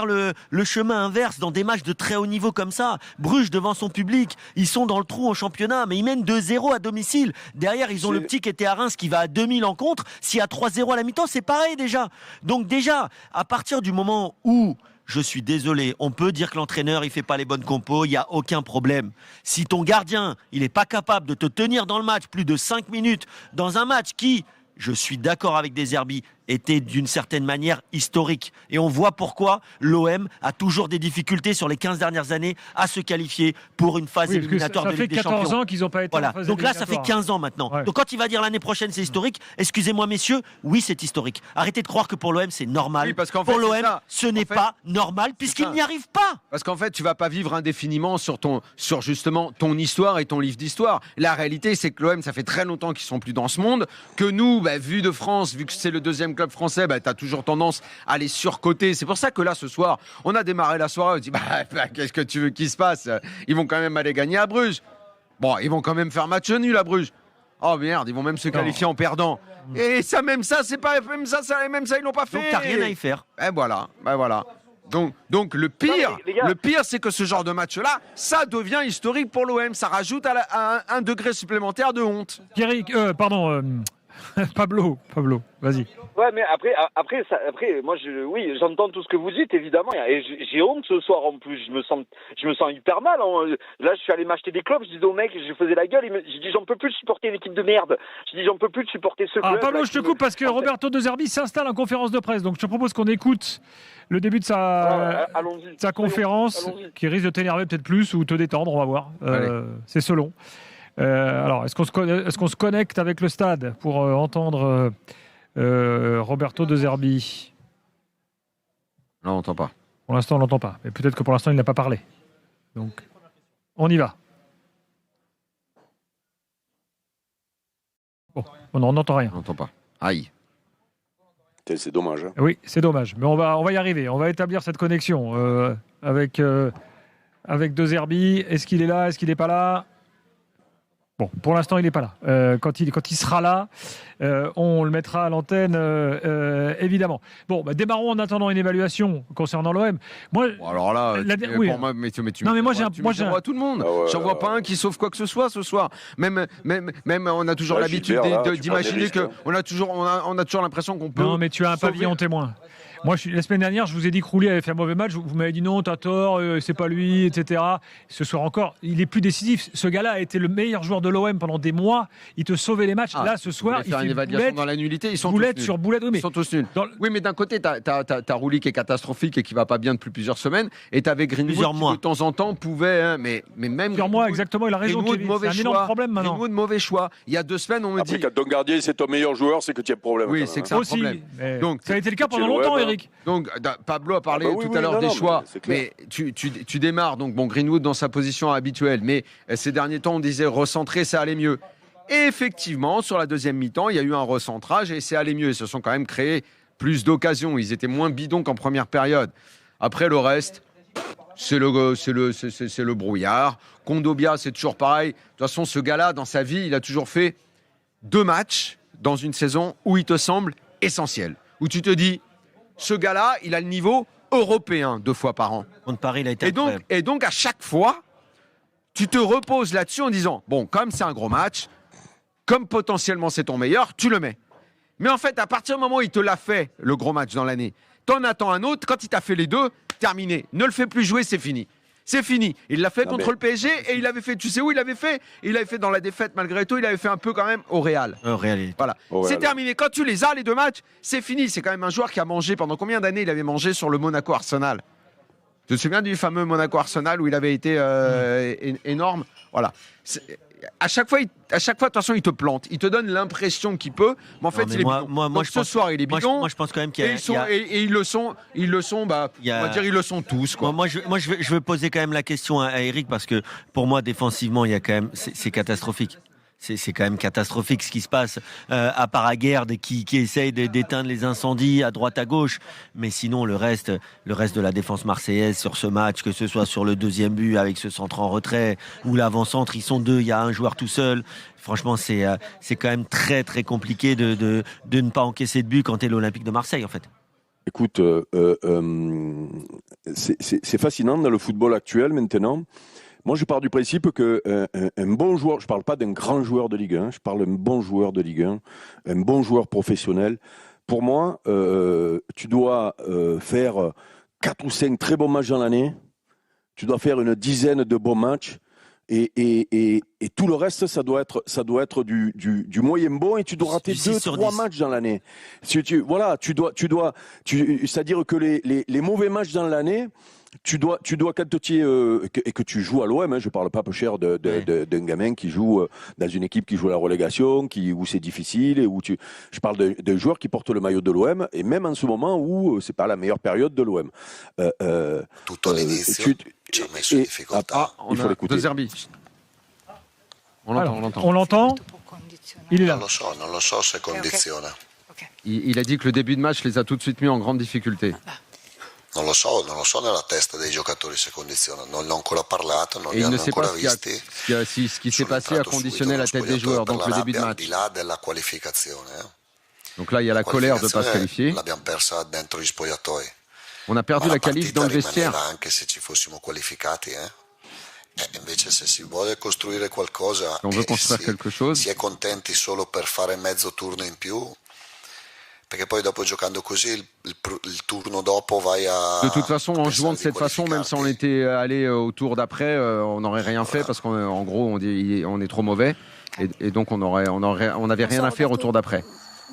le chemin inverse dans des matchs de très haut niveau comme ça. Bruges devant son public, ils sont dans le trou en championnat, mais ils mènent 2-0 à domicile. Derrière, ils ont le petit qui était à Reims qui va à 2000 en contre. S'il y a 3-0 à la mi-temps, c'est pareil déjà. Donc déjà, à partir du moment où je suis désolé, on peut dire que l'entraîneur il fait pas les bonnes compos, il y a aucun problème. Si ton gardien, il est pas capable de te tenir dans le match plus de 5 minutes dans un match qui, je suis d'accord avec Deserbi, était d'une certaine manière historique. Et on voit pourquoi l'OM a toujours des difficultés sur les 15 dernières années à se qualifier pour une phase éliminatoire de Ligue des Champions. Ça fait 14 ans qu'ils n'ont pas été en phase Donc là, ça fait 15 ans maintenant. Ouais. Donc quand il va dire l'année prochaine c'est historique, excusez-moi messieurs, oui c'est historique. Arrêtez de croire que pour l'OM c'est normal. Oui, parce qu'en pour fait, l'OM, ce n'est pas normal puisqu'il n'y arrive pas. Parce qu'en fait, tu vas pas vivre indéfiniment sur justement ton histoire et ton livre d'histoire. La réalité, c'est que l'OM, ça fait très longtemps qu'ils sont plus dans ce monde, que nous, vu de France, vu que c'est le deuxième club français, tu as toujours tendance à les surcoter. C'est pour ça que là, ce soir, on a démarré la soirée, on dit, qu'est-ce que tu veux qu'il se passe ? Ils vont quand même aller gagner à Bruges. Bon, ils vont quand même faire match nul à Bruges. Oh merde, ils vont même se qualifier en perdant. Et ça, c'est pas, même ça, ils l'ont pas fait. Donc t'as rien à y faire. Et voilà. Donc le pire, c'est que ce genre de match-là, ça devient historique pour l'OM. Ça rajoute à un degré supplémentaire de honte. Pierrick, Pablo, vas-y. Ouais, mais après, moi, j'entends tout ce que vous dites, évidemment, et j'ai honte ce soir en plus. Je me sens hyper mal. Hein. Là, je suis allé m'acheter des clubs. Je disais au mec, je faisais la gueule. J'ai dit, j'en peux plus de supporter une équipe de merde. Je dis, j'en peux plus de supporter ce club. Pablo, je te coupe parce que Roberto De Zerbi s'installe en conférence de presse. Donc, je te propose qu'on écoute le début de sa conférence, qui risque de t'énerver peut-être plus ou te détendre. On va voir. C'est selon. Alors, est-ce qu'on se connecte avec le stade pour entendre Roberto De Zerbi ? Non, on n'entend pas. Pour l'instant, on l'entend pas. Mais peut-être que pour l'instant, il n'a pas parlé. Donc, on y va. Bon, on n'entend rien. On n'entend pas. Aïe. C'est dommage. Hein. Oui, c'est dommage. Mais on va y arriver. On va établir cette connexion avec De Zerbi. Est-ce qu'il est là ? Est-ce qu'il n'est pas là ? Bon, pour l'instant, il n'est pas là. Quand il sera là, on le mettra à l'antenne, évidemment. Bon, démarrons en attendant une évaluation concernant l'OM. Moi, alors là, pour moi, mais tu vois tout le monde. J'en vois pas un qui sauve quoi que ce soit ce soir. Même on a toujours l'habitude d'imaginer que on a toujours l'impression qu'on peut. Non, mais tu as un pavillon témoin. Moi, la semaine dernière, je vous ai dit que Roulier avait fait un mauvais match. Vous m'avez dit non, t'as tort, c'est pas lui, etc. Ce soir encore, il est plus décisif. Ce gars-là a été le meilleur joueur de l'OM pendant des mois. Il te sauvait les matchs. Là, ce soir, il fait une évaluation dans la nullité. Ils sont boulette tous nuls. sur boulette. Ils sont tous nuls. Oui, mais d'un côté, t'as Roulier qui est catastrophique et qui va pas bien depuis plusieurs semaines. Et t'avais Greenwood qui, de temps en temps, pouvait. Mais même plusieurs mois, exactement. Il a raison. C'est un énorme problème maintenant. Greenwood, mauvais choix. Il y a 2 semaines, on me dit. Quand ton gardien c'est ton meilleur joueur, c'est que tu as un problème. Oui, c'est que c'est un problème. Donc, ça a été le cas pendant longtemps, Eric. Donc, Pablo a parlé tout à l'heure des choix, mais tu démarres, donc Greenwood dans sa position habituelle, mais ces derniers temps on disait recentrer, ça allait mieux. Et effectivement, sur la deuxième mi-temps, il y a eu un recentrage et ça allait mieux. Ils se sont quand même créés plus d'occasions, ils étaient moins bidons qu'en première période. Après le reste, c'est le brouillard. Kondogbia, c'est toujours pareil. De toute façon, ce gars-là, dans sa vie, il a toujours fait 2 matchs dans une saison où il te semble essentiel, où tu te dis ce gars-là, il a le niveau européen 2 fois par an. Contre Paris, il a été incroyable. Et donc, à chaque fois, tu te reposes là-dessus en disant, bon, comme c'est un gros match, comme potentiellement c'est ton meilleur, tu le mets. Mais en fait, à partir du moment où il te l'a fait, le gros match dans l'année, t'en attends un autre, quand il t'a fait les 2, terminé. Ne le fais plus jouer, c'est fini. C'est fini. Il l'a fait Non, contre mais- le PSG et il avait fait, tu sais où il l'avait fait? Il l'avait fait dans la défaite malgré tout, il avait fait un peu quand même au Real. Réalité. Voilà, Au c'est Real. terminé. Quand tu les as, les deux matchs, c'est fini. C'est quand même un joueur qui a mangé, pendant combien d'années il avait mangé sur le Monaco Arsenal? Tu te souviens du fameux Monaco Arsenal où il avait été énorme? Voilà. À chaque fois, de toute façon, il te plante. Il te donne l'impression qu'il peut, mais en fait, mais il est moi- bidon. moi, Donc, je ce pense- soir, il est Moi, bidon. je pense quand même qu'il y Et a. ils sont, et ils le sont, bah, Il y a- on va dire, ils le sont tous, quoi. Moi, je veux poser quand même la question à Eric parce que pour moi, défensivement, il y a quand même, c'est catastrophique. C'est quand même catastrophique ce qui se passe. À part Aguerd qui essaye d'éteindre les incendies à droite à gauche, mais sinon le reste de la défense marseillaise sur ce match, que ce soit sur le deuxième but avec ce centre en retrait ou l'avant-centre, ils sont deux, il y a un joueur tout seul. Franchement, c'est quand même très très compliqué de ne pas encaisser de but quand t'es l'Olympique de Marseille en fait. Écoute, c'est fascinant dans le football actuel maintenant. Moi, je pars du principe que un bon joueur, je parle pas d'un grand joueur de Ligue 1, je parle d'un bon joueur de Ligue 1, un bon joueur professionnel. Pour moi, tu dois faire 4 ou 5 très bons matchs dans l'année. Tu dois faire une dizaine de bons matchs. Et tout le reste, ça doit être du moyen bon et tu dois rater Du 6 sur 2-3 10. matchs dans l'année. C'est-à-dire que les mauvais matchs dans l'année, tu dois quand tu et que tu joues à l'OM, je parle pas peu cher d'un gamin qui joue dans une équipe qui joue à la relégation, où c'est difficile et je parle d'un joueur qui porte le maillot de l'OM et même en ce moment où c'est pas la meilleure période de l'OM. Tutto all'inizio ci ha messo in difficoltà. On il faut a l'écouter. De Zerbi. On Alors, l'entend. on l'entend. Il est là. Non lo so se condiziona. Il a dit que le début de match les a tout de suite mis en grande difficulté. Non lo so nella testa dei giocatori se condiziona. Non ne ho ancora parlato, non Et li il ne hanno sait pas ancora visti. ce qui s'est Sono passé a entrato conditionné subito la tête des nello joueurs, spogliatoio donc per le la début de rabbia, match. al di là della qualificazione. Donc là, il y a la colère de ne pas se qualifier. L'abbiamo persa dentro gli spogliatoi. On a perdu Ma la qualif dans le partita vestiaire. rimaneva anche se ci fossimo qualificati, invece se si vuole costruire qualcosa Si on veut e construire quelque chose, si è contenti solo per fare mezzo turno in più, perché poi dopo giocando così il turno dopo vai a de toute façon, en pensare jouant de di cette façon, même si on qualificarti. était allé au tour d'après, on n'aurait rien fait parce qu'en gros, on dit on est trop mauvais. Et donc, on n'avait rien à faire au tour d'après.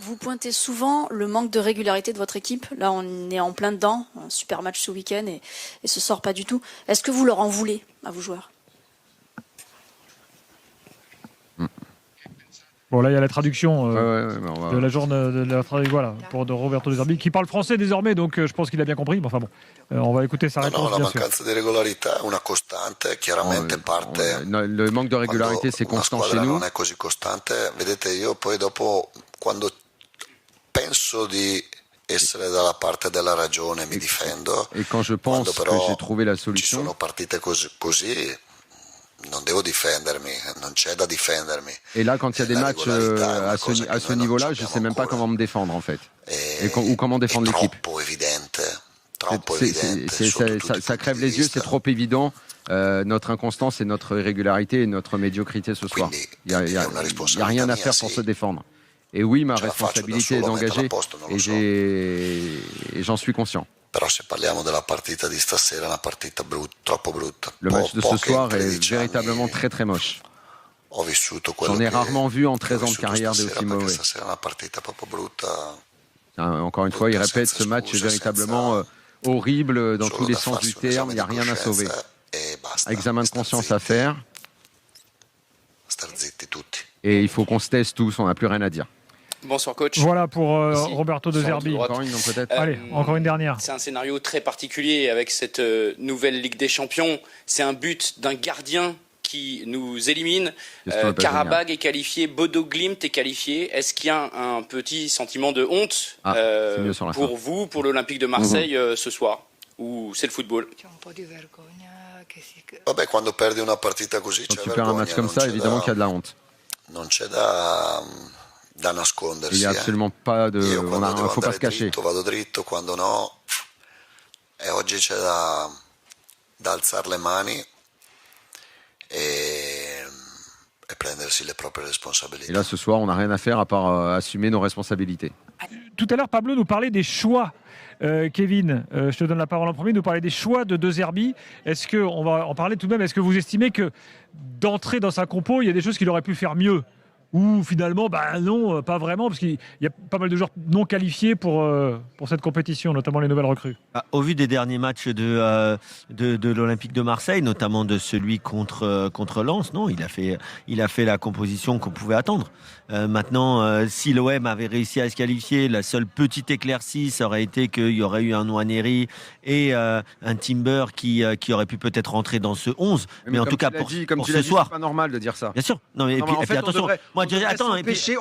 Vous pointez souvent le manque de régularité de votre équipe. Là, on est en plein dedans. Un super match ce week-end et ce sort pas du tout. Est-ce que vous leur en voulez à vos joueurs? Bon, là, il y a la traduction Mais on va- de la journée voilà, de Roberto De Zerbi, qui parle français désormais, donc je pense qu'il a bien compris. Mais enfin bon, on va écouter sa No, réponse, la bien sûr. mancanza di regolarità è una costante, chiaramente parte Le manque de régularité, c'est quando una constant chez squadra nous. non è così costante. Vedete, io poi dopo, quando penso di essere dalla parte della ragione, mi difendo. Et quand je pense Quando que però j'ai trouvé la ci solution, sono partite così, non devo difendermi, non c'è da difendermi. et là, quand il y a des La matchs regolarità è una à cosa che ce noi non niveau-là, je sappiamo sais même pas ancora. comment me défendre en fait. E- Ou comment défendre è l'équipe. troppo evidente, troppo C'est- evidente. sotto tutti i ça punti crève di les yeux, vista. c'est trop évident. Notre inconstance et notre irrégularité et notre médiocrité ce soir. Quindi Il n'y a, è una y a responsabilità rien à mia, faire pour sì. se défendre. Et oui, ma Ce la faccio da responsabilité est solo, metterla a d'engager posto, non lo et so. et j'en suis conscient. Però se parliamo della partita di stasera, è una partita troppo brutta. Le match de ce Poche soir in est 13 véritablement anni très très moche. ho vissuto quello J'en ai che rarement vu en che 13 ho ans de vissuto carrière de stasera, aussi perché mauvais. stasera è una partita proprio brutta. Encore une fois, il répète, ce match est véritablement horrible dans Solo tous les da sens farsi du un terme, esame il n'y a di rien à sauver. coscienza e basta. Examen de Star conscience à zitti, faire Star zitti tutti. et il faut qu'on se taise tous, on n'a plus rien à dire. Bonsoir coach. Voilà pour Ici, Roberto De centre Zerbi. droite. Encore une, non, peut-être. Allez, encore une dernière. C'est un scénario très particulier avec cette nouvelle Ligue des Champions. C'est un but d'un gardien qui nous élimine. Question pas Karabag est qualifié, Bodo Glimt est qualifié. Est-ce qu'il y a un petit sentiment de honte c'est mieux sur la pour fin. vous, pour l'Olympique de Marseille ce soir? Ou c'est le football? C'è un po' di vergogna che si... Vabbè, quando perdi una partita così Quand c'è tu perds un vergogna, match comme non ça, c'è évidemment qu'il y a de la honte. non c'è da Il nascondersi. n'y a absolument pas de. Io Il quando ne devo faut pas se andare cacher. dritto vado dritto, quando no. E oggi c'è da alzare le mani e prendersi le proprie Et responsabilità. là, ce soir, on n'a rien à faire à part assumer nos responsabilités. tout à l'heure, Pablo nous parlait des choix. Kevin, je te donne la parole en premier, nous parler des choix de De Zerbi. Est-ce que, on va en parler tout de même, est-ce que vous estimez que d'entrer dans sa compo, il y a des choses qu'il aurait pu faire mieux? Ou finalement, non, pas vraiment, parce qu'il y a pas mal de joueurs non qualifiés pour cette compétition, notamment les nouvelles recrues. Au vu des derniers matchs de l'Olympique de Marseille, notamment de celui contre Lens, non, il a fait la composition qu'on pouvait attendre. Maintenant, si l'OM avait réussi à se qualifier, la seule petite éclaircie, ça aurait été qu'il y aurait eu un Nwaneri et un Timber qui aurait pu peut-être rentrer dans ce 11. Mais en tout cas, pour ce soir, c'est pas normal de dire ça. Bien sûr. Non, mais, Non, mais en fait, attention.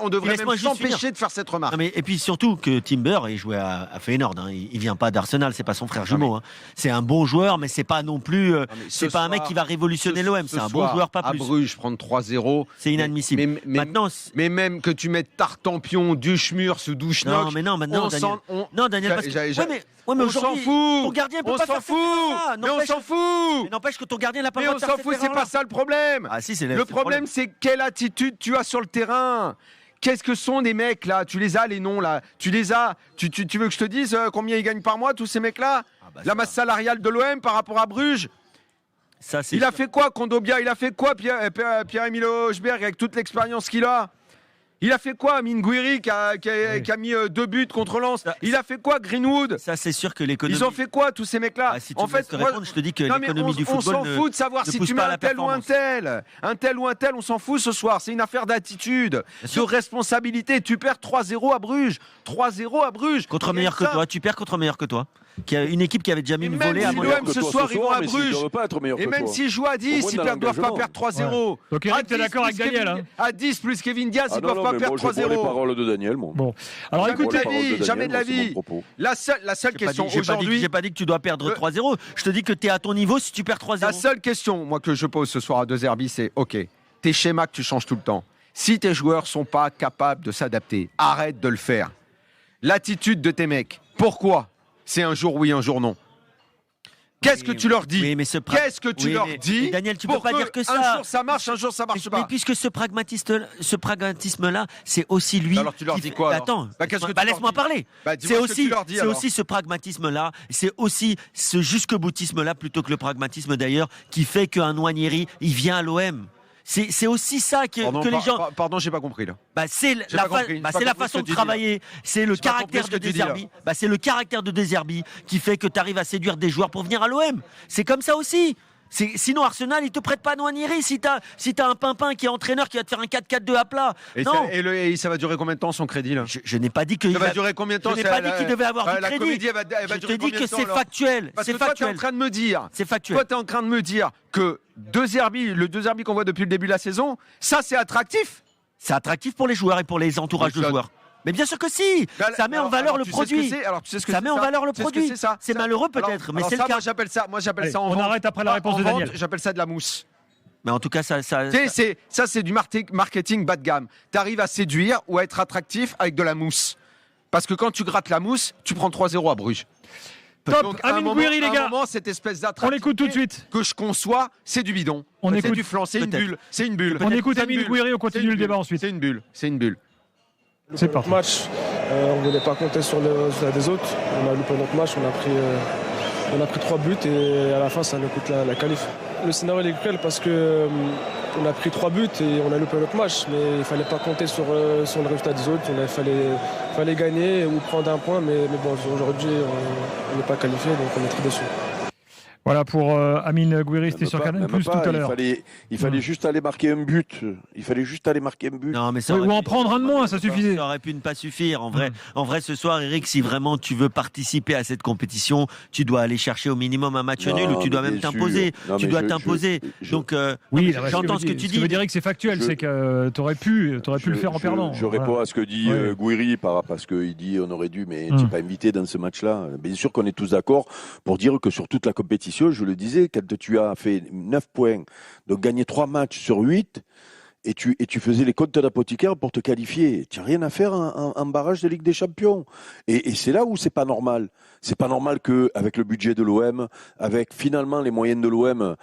On devrait même s'empêcher de faire cette remarque. Non, mais, et puis surtout que Timber, il jouait à Feyenoord. Hein. Il vient pas d'Arsenal, c'est pas son frère jumeau. Hein. C'est un bon joueur, mais c'est pas non plus. C'est pas un mec qui va révolutionner l'OM. C'est un bon joueur, pas plus. À Bruges, prendre 3-0. C'est inadmissible. Maintenant, mais même que tu mettes Tartampion, Duschmurs ou Douchnock. Non, mais non, maintenant, Daniel. Non, Daniel, parce que. Ouais, mais on s'en fout. Ton gardien peut pas faire cette erreur-là. Mais on s'en fout. Mais n'empêche que ton gardien n'a pas le mais droit de faire cette on s'en fout, c'est pas ça le problème. Ah si, c'est le problème, c'est quelle attitude tu as sur le terrain. Qu'est-ce que sont des mecs là? Tu les as, les noms là? Tu les as? Tu veux que je te dise combien ils gagnent par mois, tous ces mecs-là? La masse salariale de l'OM par rapport à Bruges? Ça, il a fait quoi, Kondogbia? Il a fait quoi, Pierre-Emile Hochberg, avec toute l'expérience qu'il a? Il a fait quoi, Amine Gouiri qui a mis 2 buts contre Lens? Il a fait quoi, Greenwood? Ça, c'est sûr que l'économie. Ils ont fait quoi, tous ces mecs-là? Si tu en fait, je te dis que l'économie du football. On s'en fout de savoir si tu mets un tel ou un tel. Un tel ou un tel, on s'en fout ce soir. C'est une affaire d'attitude, de responsabilité. Tu perds 3-0 à Bruges. 3-0 à Bruges. Contre meilleur que toi. Tu perds contre meilleur que toi. Qui a une équipe qui avait déjà mis une volée à l'OM ce soir, ils vont à Bruges. Et même s'ils jouent à 10, ils ne doivent pas perdre 3-0. Donc Eric, t'es d'accord avec Daniel? À 10 plus Kevin Diaz, ils ne doivent pas perdre 3-0. Je les paroles de Daniel, moi. Bon. Alors écoutez, jamais de la vie. La seule question aujourd'hui. J'ai pas dit que tu dois perdre 3-0. Je te dis que tu es à ton niveau si tu perds 3-0. La seule question, moi, que je pose ce soir à De Zerbi, c'est OK, tes schémas que tu changes tout le temps. Si tes joueurs sont pas capables de s'adapter, arrête de le faire. L'attitude de tes mecs. Pourquoi? C'est un jour oui, un jour non. Qu'est-ce que tu leur dis? Qu'est-ce que tu leur dis? Daniel, tu peux pas dire que ça. Un jour ça marche, un jour ça marche pas. Mais puisque ce pragmatisme-là, c'est aussi lui. Alors tu leur dis quoi? Attends, laisse-moi parler. C'est aussi ce pragmatisme-là, c'est aussi ce jusque-boutisme-là plutôt que le pragmatisme d'ailleurs qui fait qu'un Nwaneri, il vient à l'OM. C'est aussi ça que les gens. Pardon, j'ai pas compris là. C'est la façon de travailler. C'est le caractère de De Zerbi. C'est le caractère de De Zerbi qui fait que tu arrives à séduire des joueurs pour venir à l'OM. C'est comme ça aussi. Sinon, Arsenal, il te prête pas Nwaneri si t'as un pimpin qui est entraîneur qui va te faire un 4-4-2 à plat. Et ça va durer combien de temps son crédit là? Je n'ai pas dit que. Ça va durer combien de temps? Je n'ai pas dit qu'il devait avoir du crédit. Je te dis que c'est factuel. Parce que toi, tu es en train de me dire. C'est factuel. Toi, tu es en train de me dire que le De Zerbi qu'on voit depuis le début de la saison, ça c'est attractif. C'est attractif pour les joueurs et pour les entourages de joueurs. Mais bien sûr que si. Ça met en valeur le produit. Ça met en valeur le produit. C'est malheureux peut-être, mais c'est le cas. Moi j'appelle ça en vente. On arrête après la réponse de Daniel. J'appelle ça de la mousse. Mais en tout cas, ça c'est du marketing bas de gamme. Tu arrives à séduire ou à être attractif avec de la mousse. Parce que quand tu grattes la mousse, tu prends 3-0 à Bruges. Top, Amine Gouiri, les gars. Cette espèce on l'écoute tout de suite. Que je conçois, c'est du bidon. C'est du flan, c'est une bulle. C'est une bulle. On écoute Amine Gouiri, on continue le débat ensuite. C'est une bulle. C'est une bulle. C'est parti. Match, on ne voulait pas compter sur le résultat des autres. On a loupé notre match, on a pris 3 buts et à la fin ça nous coûte la qualif. Le scénario est cruel parce que on a pris 3 buts et on a loupé notre match, mais il ne fallait pas compter sur le résultat des autres. Il fallait gagner ou prendre un point, mais bon, aujourd'hui on n'est pas qualifié, donc on est très déçus. Voilà pour Amine Gouiri, c'était sur Canal Plus tout à l'heure. Il fallait juste aller marquer un but. Non, mais ou en prendre un de moins, ça suffisait. Ça aurait pu ne pas suffire. En vrai, ce soir, Eric, si vraiment tu veux participer à cette compétition, tu dois aller chercher au minimum un match nul ou tu dois même t'imposer. Donc, oui, j'entends ce que tu dis. Ce que veut dire que c'est factuel, c'est que tu aurais pu le faire en perdant. Je réponds à ce que dit Gouiri, parce qu'il dit on aurait dû, mais tu n'es pas invité dans ce match-là. Bien sûr qu'on est tous d'accord pour dire que sur toute la compétition, je le disais, quand tu as fait 9 points, donc gagné 3 matchs sur 8, et tu faisais les comptes d'apothicaire pour te qualifier. Tu n'as rien à faire en barrage de Ligue des Champions. Et c'est là où c'est pas normal. C'est pas normal qu'avec le budget de l'OM, avec finalement les moyennes de l'OM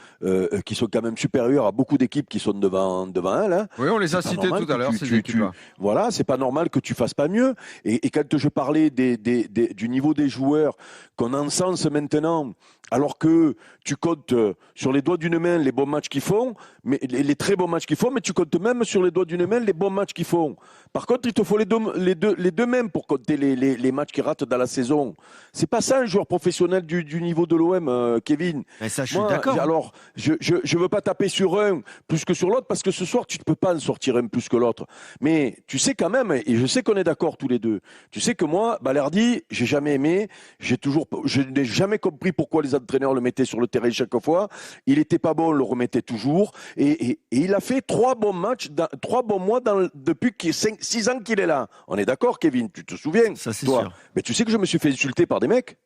qui sont quand même supérieures à beaucoup d'équipes qui sont devant elle. Hein, oui, on les a cités tout à l'heure, ces équipes-là. Voilà, c'est pas normal que tu fasses pas mieux. Et quand je parlais du niveau des joueurs qu'on encense maintenant, alors que tu comptes sur les doigts d'une main les bons matchs qu'ils font, mais les très bons matchs qu'ils font, mais tu comptes même sur les doigts d'une main les bons matchs qu'ils font. Par contre, il te faut les deux mêmes pour compter les matchs qu'ils ratent dans la saison. C'est pas ça un joueur professionnel du niveau de l'OM, Kevin. Mais ça, je suis d'accord. Alors, je veux pas taper sur un plus que sur l'autre parce que ce soir, tu ne peux pas en sortir un plus que l'autre. Mais tu sais quand même, et je sais qu'on est d'accord tous les deux, tu sais que moi, Balerdi, j'ai jamais aimé, je n'ai jamais compris pourquoi les entraîneurs le mettaient sur le terrain chaque fois. Il était pas bon, on le remettait toujours. Et il a fait 3 bons matchs, 3 bons mois depuis 6 ans qu'il est là. On est d'accord, Kevin? Tu te souviens? Ça, c'est toi. sûr. Mais tu sais que je me suis fait insulter par des mecs.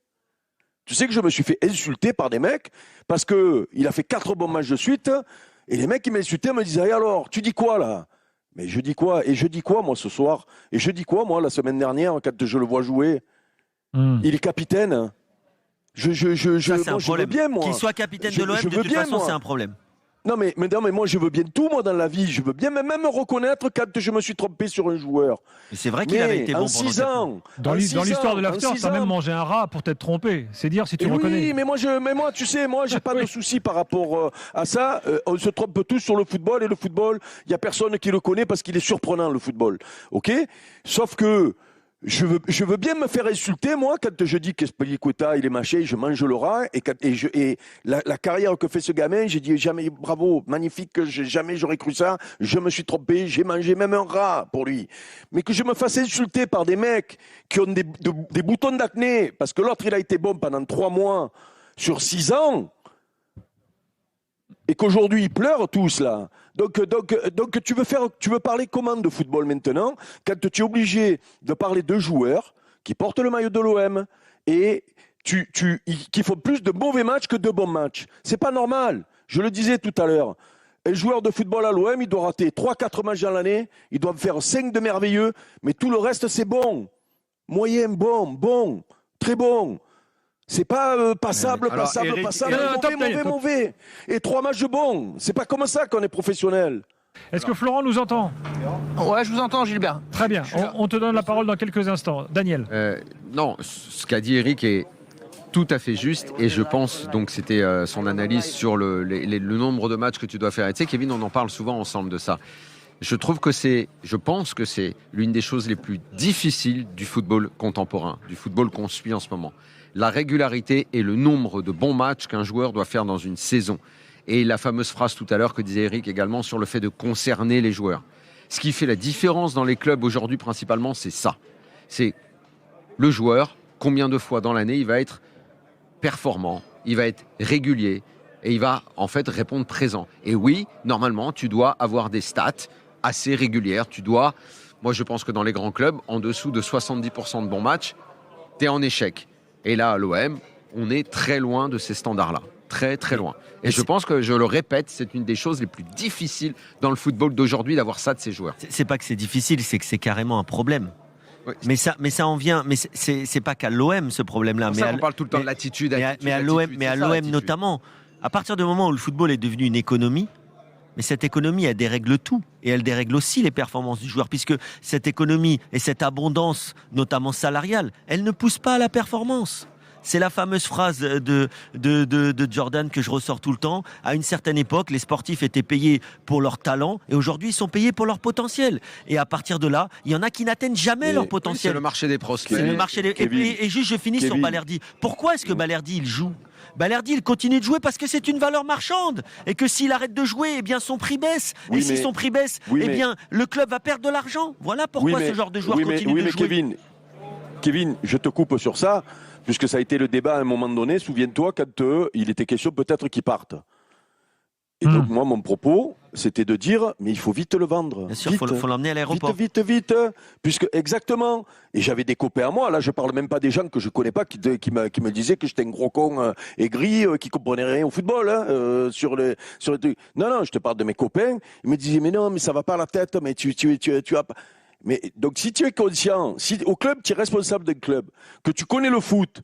Tu sais que je me suis fait insulter par des mecs parce que il a fait 4 bons matchs de suite et les mecs qui m'insultaient me disaient alors, tu dis quoi là? Mais je dis quoi? Et je dis quoi moi ce soir? Et je dis quoi moi la semaine dernière quand je le vois jouer? Il est capitaine. Ça, c'est un je problème. veux bien moi. Qu'il soit capitaine de l'OM, de toute façon, c'est un problème. Non mais moi je veux bien tout moi dans la vie. Je veux bien même reconnaître quand je me suis trompé sur un joueur. Mais c'est vrai qu'il avait été bon pendant 6 ans. Dans l'histoire de l'after, tu as même mangé un rat pour t'être trompé. C'est dire si tu reconnais. Oui, mais moi, tu sais, moi, j'ai pas de souci par rapport à ça. On se trompe tous sur le football et le football, il y a personne qui le connaît parce qu'il est surprenant le football. Ok? Sauf que je veux bien me faire insulter, moi, quand je dis qu'Espellicueta, il est mâché, je mange le rat, et la carrière que fait ce gamin, j'ai dit jamais, bravo, magnifique, jamais j'aurais cru ça, je me suis trompé, j'ai mangé même un rat pour lui. Mais que je me fasse insulter par des mecs qui ont des boutons d'acné, parce que l'autre, il a été bon pendant 3 mois sur 6 ans, et qu'aujourd'hui, ils pleurent tous, là. Donc, tu veux parler comment de football maintenant, quand tu es obligé de parler de joueurs qui portent le maillot de l'OM et qui font plus de mauvais matchs que de bons matchs. C'est pas normal. Je le disais tout à l'heure. Un joueur de football à l'OM, il doit rater 3-4 matchs dans l'année, il doit faire 5 de merveilleux, mais tout le reste, c'est bon. Moyen, bon, très bon. C'est pas passable, mauvais. Et 3 matchs bons. C'est pas comme ça qu'on est professionnel. Est-ce que Florent nous entend? Ouais, je vous entends, Gilbert. Très bien. On te donne la parole dans quelques instants. Daniel. Non, ce qu'a dit Eric est tout à fait juste. Et je pense, donc c'était son analyse sur le nombre de matchs que tu dois faire. Et tu sais, Kevin, on en parle souvent ensemble de ça. Je pense que c'est l'une des choses les plus difficiles du football contemporain, du football qu'on suit en ce moment. La régularité et le nombre de bons matchs qu'un joueur doit faire dans une saison. Et la fameuse phrase tout à l'heure que disait Eric également sur le fait de concerner les joueurs. Ce qui fait la différence dans les clubs aujourd'hui principalement, c'est ça. C'est le joueur, combien de fois dans l'année il va être performant, il va être régulier et il va en fait répondre présent. Et oui, normalement, tu dois avoir des stats assez régulières. Moi je pense que dans les grands clubs, en dessous de 70% de bons matchs, tu es en échec. Et là, à l'OM, on est très loin de ces standards-là. Très, très loin. Et je pense que, je le répète, c'est une des choses les plus difficiles dans le football d'aujourd'hui d'avoir ça de ces joueurs. C'est pas que c'est difficile, c'est que c'est carrément un problème. Oui. Mais ça en vient. Mais c'est pas qu'à l'OM ce problème-là. On parle tout le temps de l'attitude. Mais à l'OM notamment. À partir du moment où le football est devenu une économie, mais cette économie, elle dérègle tout. Et elle dérègle aussi les performances du joueur, puisque cette économie et cette abondance, notamment salariale, elle ne pousse pas à la performance. C'est la fameuse phrase de Jordan que je ressors tout le temps. À une certaine époque, les sportifs étaient payés pour leur talent et aujourd'hui, ils sont payés pour leur potentiel. Et à partir de là, il y en a qui n'atteignent jamais leur potentiel. Oui, c'est le marché des prospects. C'est le marché des... Et juste, je finis sur Balerdi. Pourquoi est-ce que Balerdi, il joue ? Balerdi, il continue de jouer parce que c'est une valeur marchande et que s'il arrête de jouer, eh bien son prix baisse. Et si son prix baisse, eh bien le club va perdre de l'argent. Voilà pourquoi ce genre de joueur continue de jouer. Kevin, je te coupe sur ça, puisque ça a été le débat à un moment donné. Souviens-toi quand il était question peut-être qu'il parte. Et donc moi, mon propos, c'était de dire, mais il faut vite le vendre. Bien sûr, il faut l'emmener à l'aéroport. Vite, puisque exactement. Et j'avais des copains à moi, là je parle même pas des gens que je connais pas, qui me disaient que j'étais un gros con aigri, qui comprenait rien au football, sur les trucs. Non, je te parle de mes copains. Ils me disaient, mais non, mais ça va pas à la tête, mais tu as pas. Mais donc si tu es conscient, si au club tu es responsable d'un club, que tu connais le foot,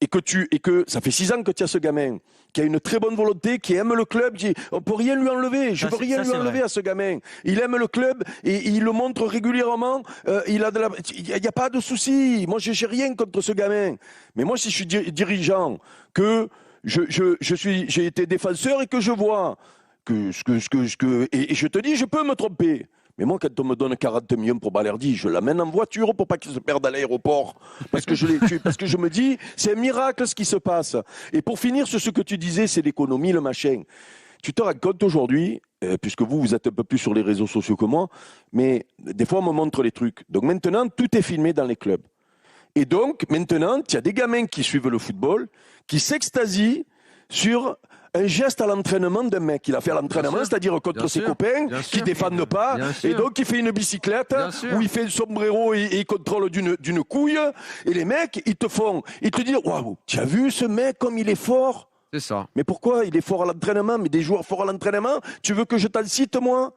et que ça fait 6 ans que tu as ce gamin qui a une très bonne volonté, qui aime le club, on peut rien lui enlever. Je peux rien lui enlever à ce gamin. Il aime le club et il le montre régulièrement. Il y a pas de souci. Moi, j'ai rien contre ce gamin. Mais moi, si je suis dirigeant, que j'ai été défenseur et que je vois et je te dis, je peux me tromper. Mais moi, quand on me donne 40 millions pour Balerdi, je l'amène en voiture pour pas qu'il se perde à l'aéroport. Parce que je me dis, c'est un miracle ce qui se passe. Et pour finir sur ce que tu disais, c'est l'économie, le machin. Tu te rends compte aujourd'hui, puisque vous êtes un peu plus sur les réseaux sociaux que moi, mais des fois on me montre les trucs. Donc maintenant, tout est filmé dans les clubs. Et donc, maintenant, il y a des gamins qui suivent le football, qui s'extasient sur un geste à l'entraînement d'un mec. Il a fait à l'entraînement, c'est-à-dire contre ses copains, qui défendent pas, et donc il fait une bicyclette, où il fait le sombrero et il contrôle d'une couille, et les mecs, ils te disent, waouh, tu as vu ce mec comme il est fort? C'est ça. Mais pourquoi? Il est fort à l'entraînement, mais des joueurs forts à l'entraînement, tu veux que je t'en cite, moi?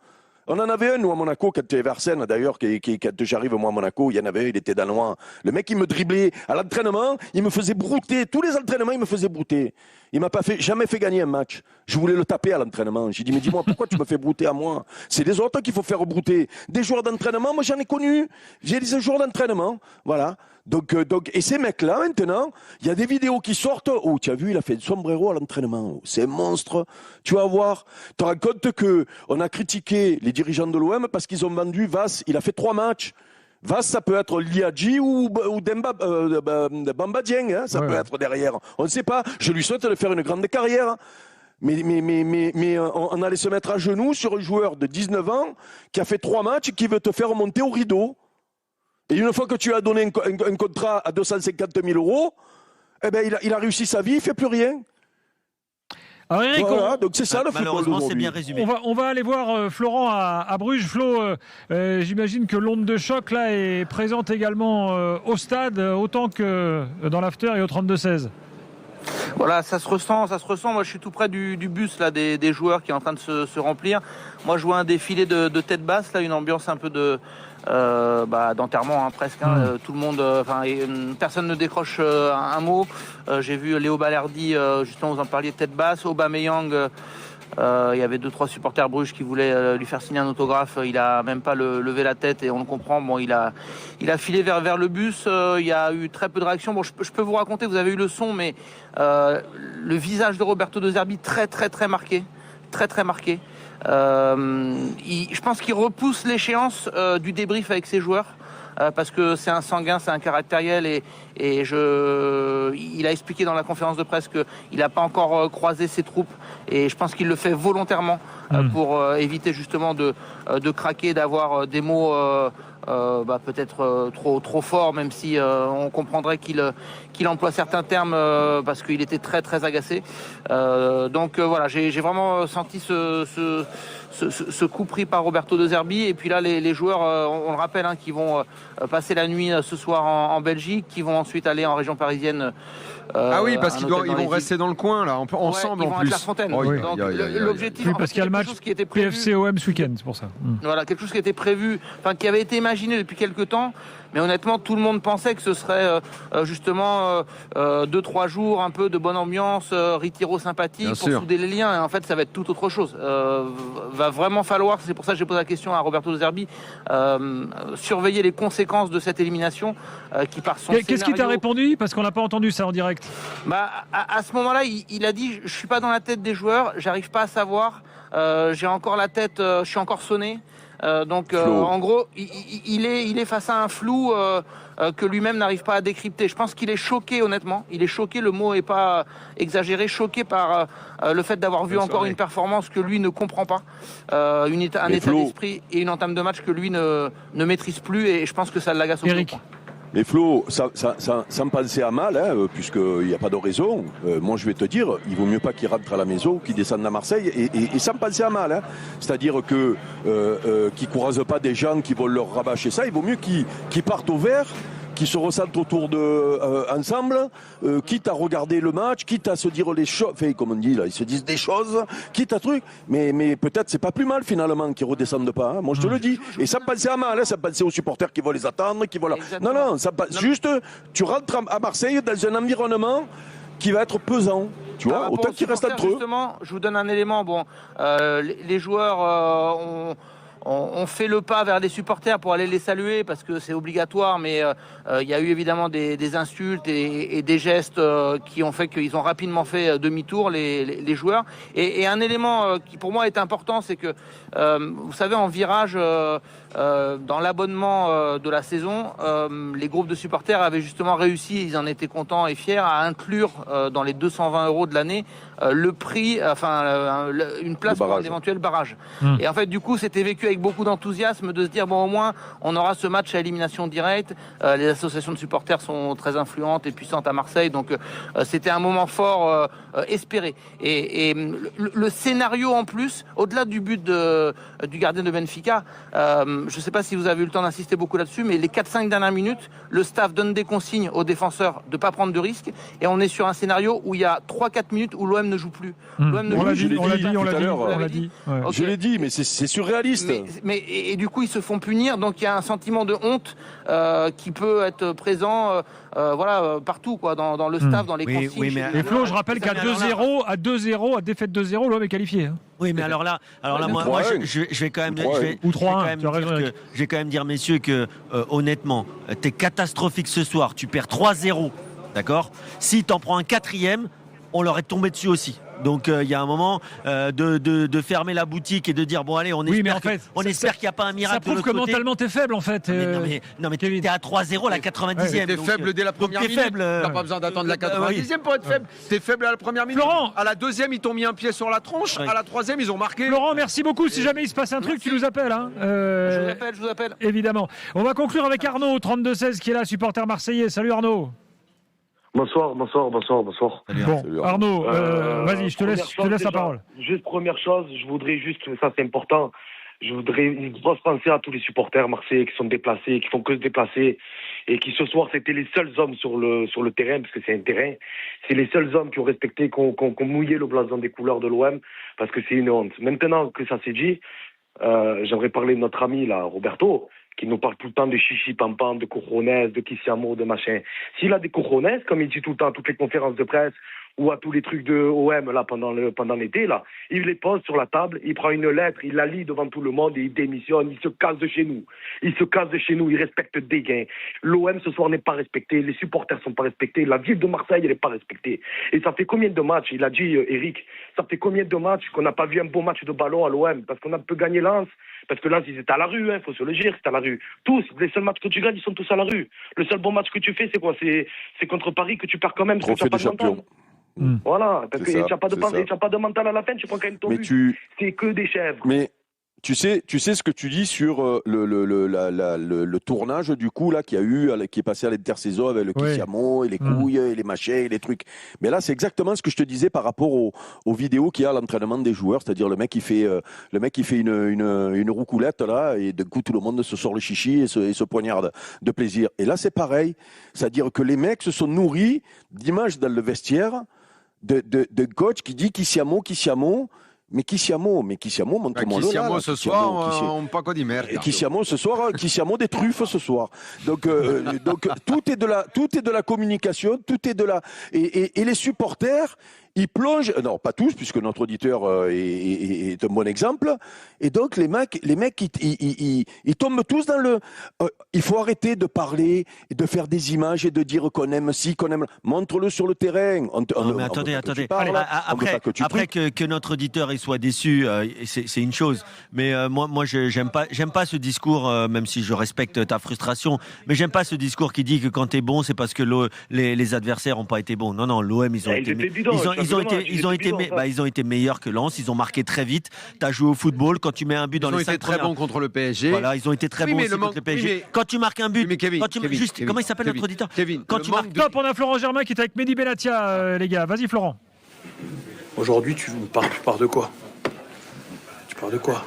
On en avait un, nous, à Monaco, quand tu es Versen, d'ailleurs, quand j'arrive, moi, à Monaco, il y en avait un, il était danois. Le mec, il me driblait à l'entraînement, il me faisait brouter. Tous les entraînements, il me faisait brouter. Il m'a jamais fait gagner un match. Je voulais le taper à l'entraînement. J'ai dit, mais dis-moi, pourquoi tu me fais brouter à moi? C'est les autres qu'il faut faire brouter. Des joueurs d'entraînement, moi, j'en ai connu. J'ai des joueurs d'entraînement. Voilà. Donc, et ces mecs-là, maintenant, il y a des vidéos qui sortent. Oh, tu as vu, il a fait un sombrero à l'entraînement. C'est un monstre. Tu vas voir. Tu te rends compte que on a critiqué les dirigeants de l'OM parce qu'ils ont vendu Vass. Il a fait 3 matchs. Vass, ça peut être Liadji ou Bamba Dieng, hein, ça peut être derrière. On ne sait pas. Je lui souhaite de faire une grande carrière. Mais on allait se mettre à genoux sur un joueur de 19 ans qui a fait 3 matchs et qui veut te faire monter au rideau. Et une fois que tu as donné un contrat à 250 000 euros, eh ben, il a réussi sa vie, il ne fait plus rien. Alors Eric, voilà, donc c'est ça le football malheureusement, c'est d'aujourd'hui. bien résumé. On va aller voir Florent à Bruges. Flo, j'imagine que l'onde de choc là est présente également au stade, autant que dans l'after et au 32-16. Voilà, ça se ressent. Moi, je suis tout près du bus là, des joueurs qui est en train de se remplir. Moi, je vois un défilé de tête basse, là, une ambiance un peu d'enterrement, hein, presque. Hein. Tout le monde, personne ne décroche un mot. J'ai vu Léo Balerdi, justement, vous en parliez, tête basse. Aubameyang, il y avait 2-3 supporters Bruges qui voulaient lui faire signer un autographe. Il a même pas levé la tête et on le comprend. Bon, il a filé vers le bus. Il y a eu très peu de réactions. Bon, je peux vous raconter, vous avez eu le son, mais le visage de Roberto De Zerbi très marqué, très marqué. Je pense qu'il repousse l'échéance du débrief avec ses joueurs. Parce que c'est un sanguin, c'est un caractériel et il a expliqué dans la conférence de presse qu'il n'a pas encore croisé ses troupes et je pense qu'il le fait volontairement pour éviter justement de craquer, d'avoir des mots peut-être trop forts, même si on comprendrait qu'il emploie certains termes parce qu'il était très agacé. Donc voilà, j'ai vraiment senti ce coup pris par Roberto De Zerbi. Et puis là, les joueurs, on le rappelle, qui vont passer la nuit ce soir en Belgique, qui vont ensuite aller en région parisienne. Oui, parce qu'ils vont rester dans le coin, là, ensemble ils vont en à plus. Clairefontaine. Donc l'objectif, oui, parce qu'il y a le match PFC-OM ce week-end, c'est pour ça. Voilà, quelque chose qui était prévu, qui avait été imaginé depuis quelques temps. Mais honnêtement, tout le monde pensait que ce serait justement 2-3 jours, un peu de bonne ambiance, retiro sympathique pour souder les liens. Et en fait, ça va être tout autre chose. Va vraiment falloir, c'est pour ça que j'ai posé la question à Roberto De Zerbi, surveiller les conséquences de cette élimination qui par son scénario... Qu'est-ce qu'il t'a répondu? Parce qu'on n'a pas entendu ça en direct. À ce moment-là, il a dit « Je suis pas dans la tête des joueurs, j'arrive pas à savoir, j'ai encore la tête, je suis encore sonné ». En gros, il est face à un flou que lui-même n'arrive pas à décrypter. Je pense qu'il est choqué, honnêtement. Il est choqué, le mot est pas exagéré, choqué par le fait d'avoir vu encore une performance que lui ne comprend pas, un état d'esprit et une entame de match que lui ne maîtrise plus. Et je pense que ça l'agace au plus haut point. Mais Flo, sans penser à mal, puisqu'il n'y a pas de raison, moi je vais te dire, il vaut mieux pas qu'il rentre à la maison, qu'il descende à Marseille, et sans penser à mal. C'est-à-dire que qu'ils ne croisent pas des gens qui vont leur rabâcher ça, il vaut mieux qu'ils partent au vert, qui se ressentent autour ensemble, quitte à regarder le match, quitte à se dire les choses, enfin, comme on dit là, ils se disent des choses, quitte à truc, mais peut-être c'est pas plus mal finalement qu'ils redescendent pas, moi je te le dis, et ça pensait à mal, ça pensait aux supporters qui vont les attendre, qui vont là. Non, juste juste tu rentres à Marseille dans un environnement qui va être pesant, tu vois, autant qu'ils restent entre eux. Justement, je vous donne un élément, les joueurs on fait le pas vers les supporters pour aller les saluer parce que c'est obligatoire, mais il y a eu évidemment des insultes et des gestes qui ont fait qu'ils ont rapidement fait demi-tour, les joueurs. Et un élément qui pour moi est important, c'est que, vous savez, en virage, dans l'abonnement de la saison, les groupes de supporters avaient justement réussi, ils en étaient contents et fiers, à inclure dans les 220 € de l'année le prix, une place pour un éventuel barrage. Et en fait, du coup, c'était vécu avec beaucoup d'enthousiasme de se dire au moins on aura ce match à élimination directe. Les associations de supporters sont très influentes et puissantes à Marseille, donc c'était un moment fort espéré. Et le scénario en plus, au-delà du but du gardien de Benfica, je ne sais pas si vous avez eu le temps d'insister beaucoup là-dessus, mais les 4-5 dernières minutes, le staff donne des consignes aux défenseurs de ne pas prendre de risques, et on est sur un scénario où il y a 3-4 minutes où l'OM ne joue plus. On l'a dit. Je l'ai dit, mais c'est surréaliste. Et du coup, ils se font punir, donc il y a un sentiment de honte qui peut être présent partout, quoi, dans le staff, dans les consignes. Et Flo, je rappelle qu'à 2-0, à défaite 2-0, l'OM est qualifié. Oui, mais alors là moi je vais quand même je vais quand même dire, messieurs, que honnêtement, t'es catastrophique ce soir, tu perds 3-0, d'accord ? Si t'en prends un 4e, on leur est tombé dessus aussi. Donc il y a un moment de fermer la boutique et de dire bon allez, on espère qu'il n'y a pas un miracle. Ça prouve que mentalement t'es faible en fait. Non mais t'es à 3-0 la 90e. T'es faible dès la première minute. T'as pas besoin d'attendre la 90e pour être faible. T'es faible à la première minute. Florent, à la 2e ils t'ont mis un pied sur la tronche. À la 3e ils ont marqué. Florent, merci beaucoup. Si jamais il se passe un truc, tu nous appelles. Je vous appelle. Évidemment. On va conclure avec Arnaud, 32-16, qui est là, supporter marseillais. Salut Arnaud. Bonsoir. Bon, Arnaud, vas-y, je te laisse la parole. Juste première chose, je voudrais juste, ça c'est important, je voudrais une grosse pensée à tous les supporters marseillais qui sont déplacés, qui font que se déplacer, et qui ce soir c'était les seuls hommes sur le terrain, parce que c'est un terrain, c'est les seuls hommes qui ont respecté, qui ont mouillé le blason des couleurs de l'OM, parce que c'est une honte. Maintenant que ça s'est dit, j'aimerais parler de notre ami là, Roberto, qui nous parle tout le temps de chichi pam-pam, de cojones, de Kisiamo, de machin. S'il a des cojones, comme il dit tout le temps à toutes les conférences de presse, ou à tous les trucs de OM là pendant l'été là, il les pose sur la table, il prend une lettre, il la lit devant tout le monde et il démissionne, il se casse de chez nous. Il respecte des gains. L'OM ce soir n'est pas respecté, les supporters sont pas respectés, la ville de Marseille elle n'est pas respectée. Et ça fait combien de matchs, il a dit Eric, ça fait combien de matchs qu'on n'a pas vu un beau match de ballon à l'OM, parce qu'on a peu gagné Lens, parce que Lens ils étaient à la rue, faut se le dire, c'est à la rue. Tous, les seuls matchs que tu gagnes, ils sont tous à la rue. Le seul bon match que tu fais, c'est quoi ? C'est contre Paris que tu perds quand même, parce que tu n'as pas de mental. Voilà, parce que tu n'as pas de mental à la fin, tu prends quand même ton but. C'est que des chèvres. Mais tu sais ce que tu dis sur le tournage du coup là qui est passé à l'intersaison avec le Kisiamo et les couilles et les machins et les trucs. Mais là c'est exactement ce que je te disais par rapport aux vidéos qu'il y a à l'entraînement des joueurs, c'est-à-dire le mec qui fait une roucoulette là et de coup tout le monde se sort le chichi et se poignarde de plaisir. Et là c'est pareil, c'est-à-dire que les mecs se sont nourris d'images dans le vestiaire de coach qui dit Kisiamo. Mais Kisiamo, montre-moi le Kisiamo ce soir, on pas quoi dire merde. Kisiamo ce soir, Kisiamo des truffes ce soir. Donc tout est de la communication, tout est de la et les supporters, ils plongent, non pas tous puisque notre auditeur est un bon exemple. Et donc les mecs ils tombent tous dans le. Il faut arrêter de parler et de faire des images et de dire qu'on aime ci, qu'on aime. Montre-le sur le terrain. Mais attendez. Après que notre auditeur soit déçu, c'est une chose. Mais moi, j'aime pas ce discours, même si je respecte ta frustration. Mais j'aime pas ce discours qui dit que quand t'es bon, c'est parce que les adversaires ont pas été bons. Non, l'OM ils ont été ils ont été meilleurs que Lens. Ils ont marqué très vite. Tu as joué au football. Quand tu mets un but dans les 5 premières... Ils ont été très bons contre le PSG. Voilà, ils ont été très bons aussi contre le PSG. Quand tu marques un but... Comment il s'appelle notre auditeur Top, on a Florent Germain qui est avec Mehdi Benatia, les gars. Vas-y, Florent. Aujourd'hui, tu pars de quoi? Tu pars de quoi?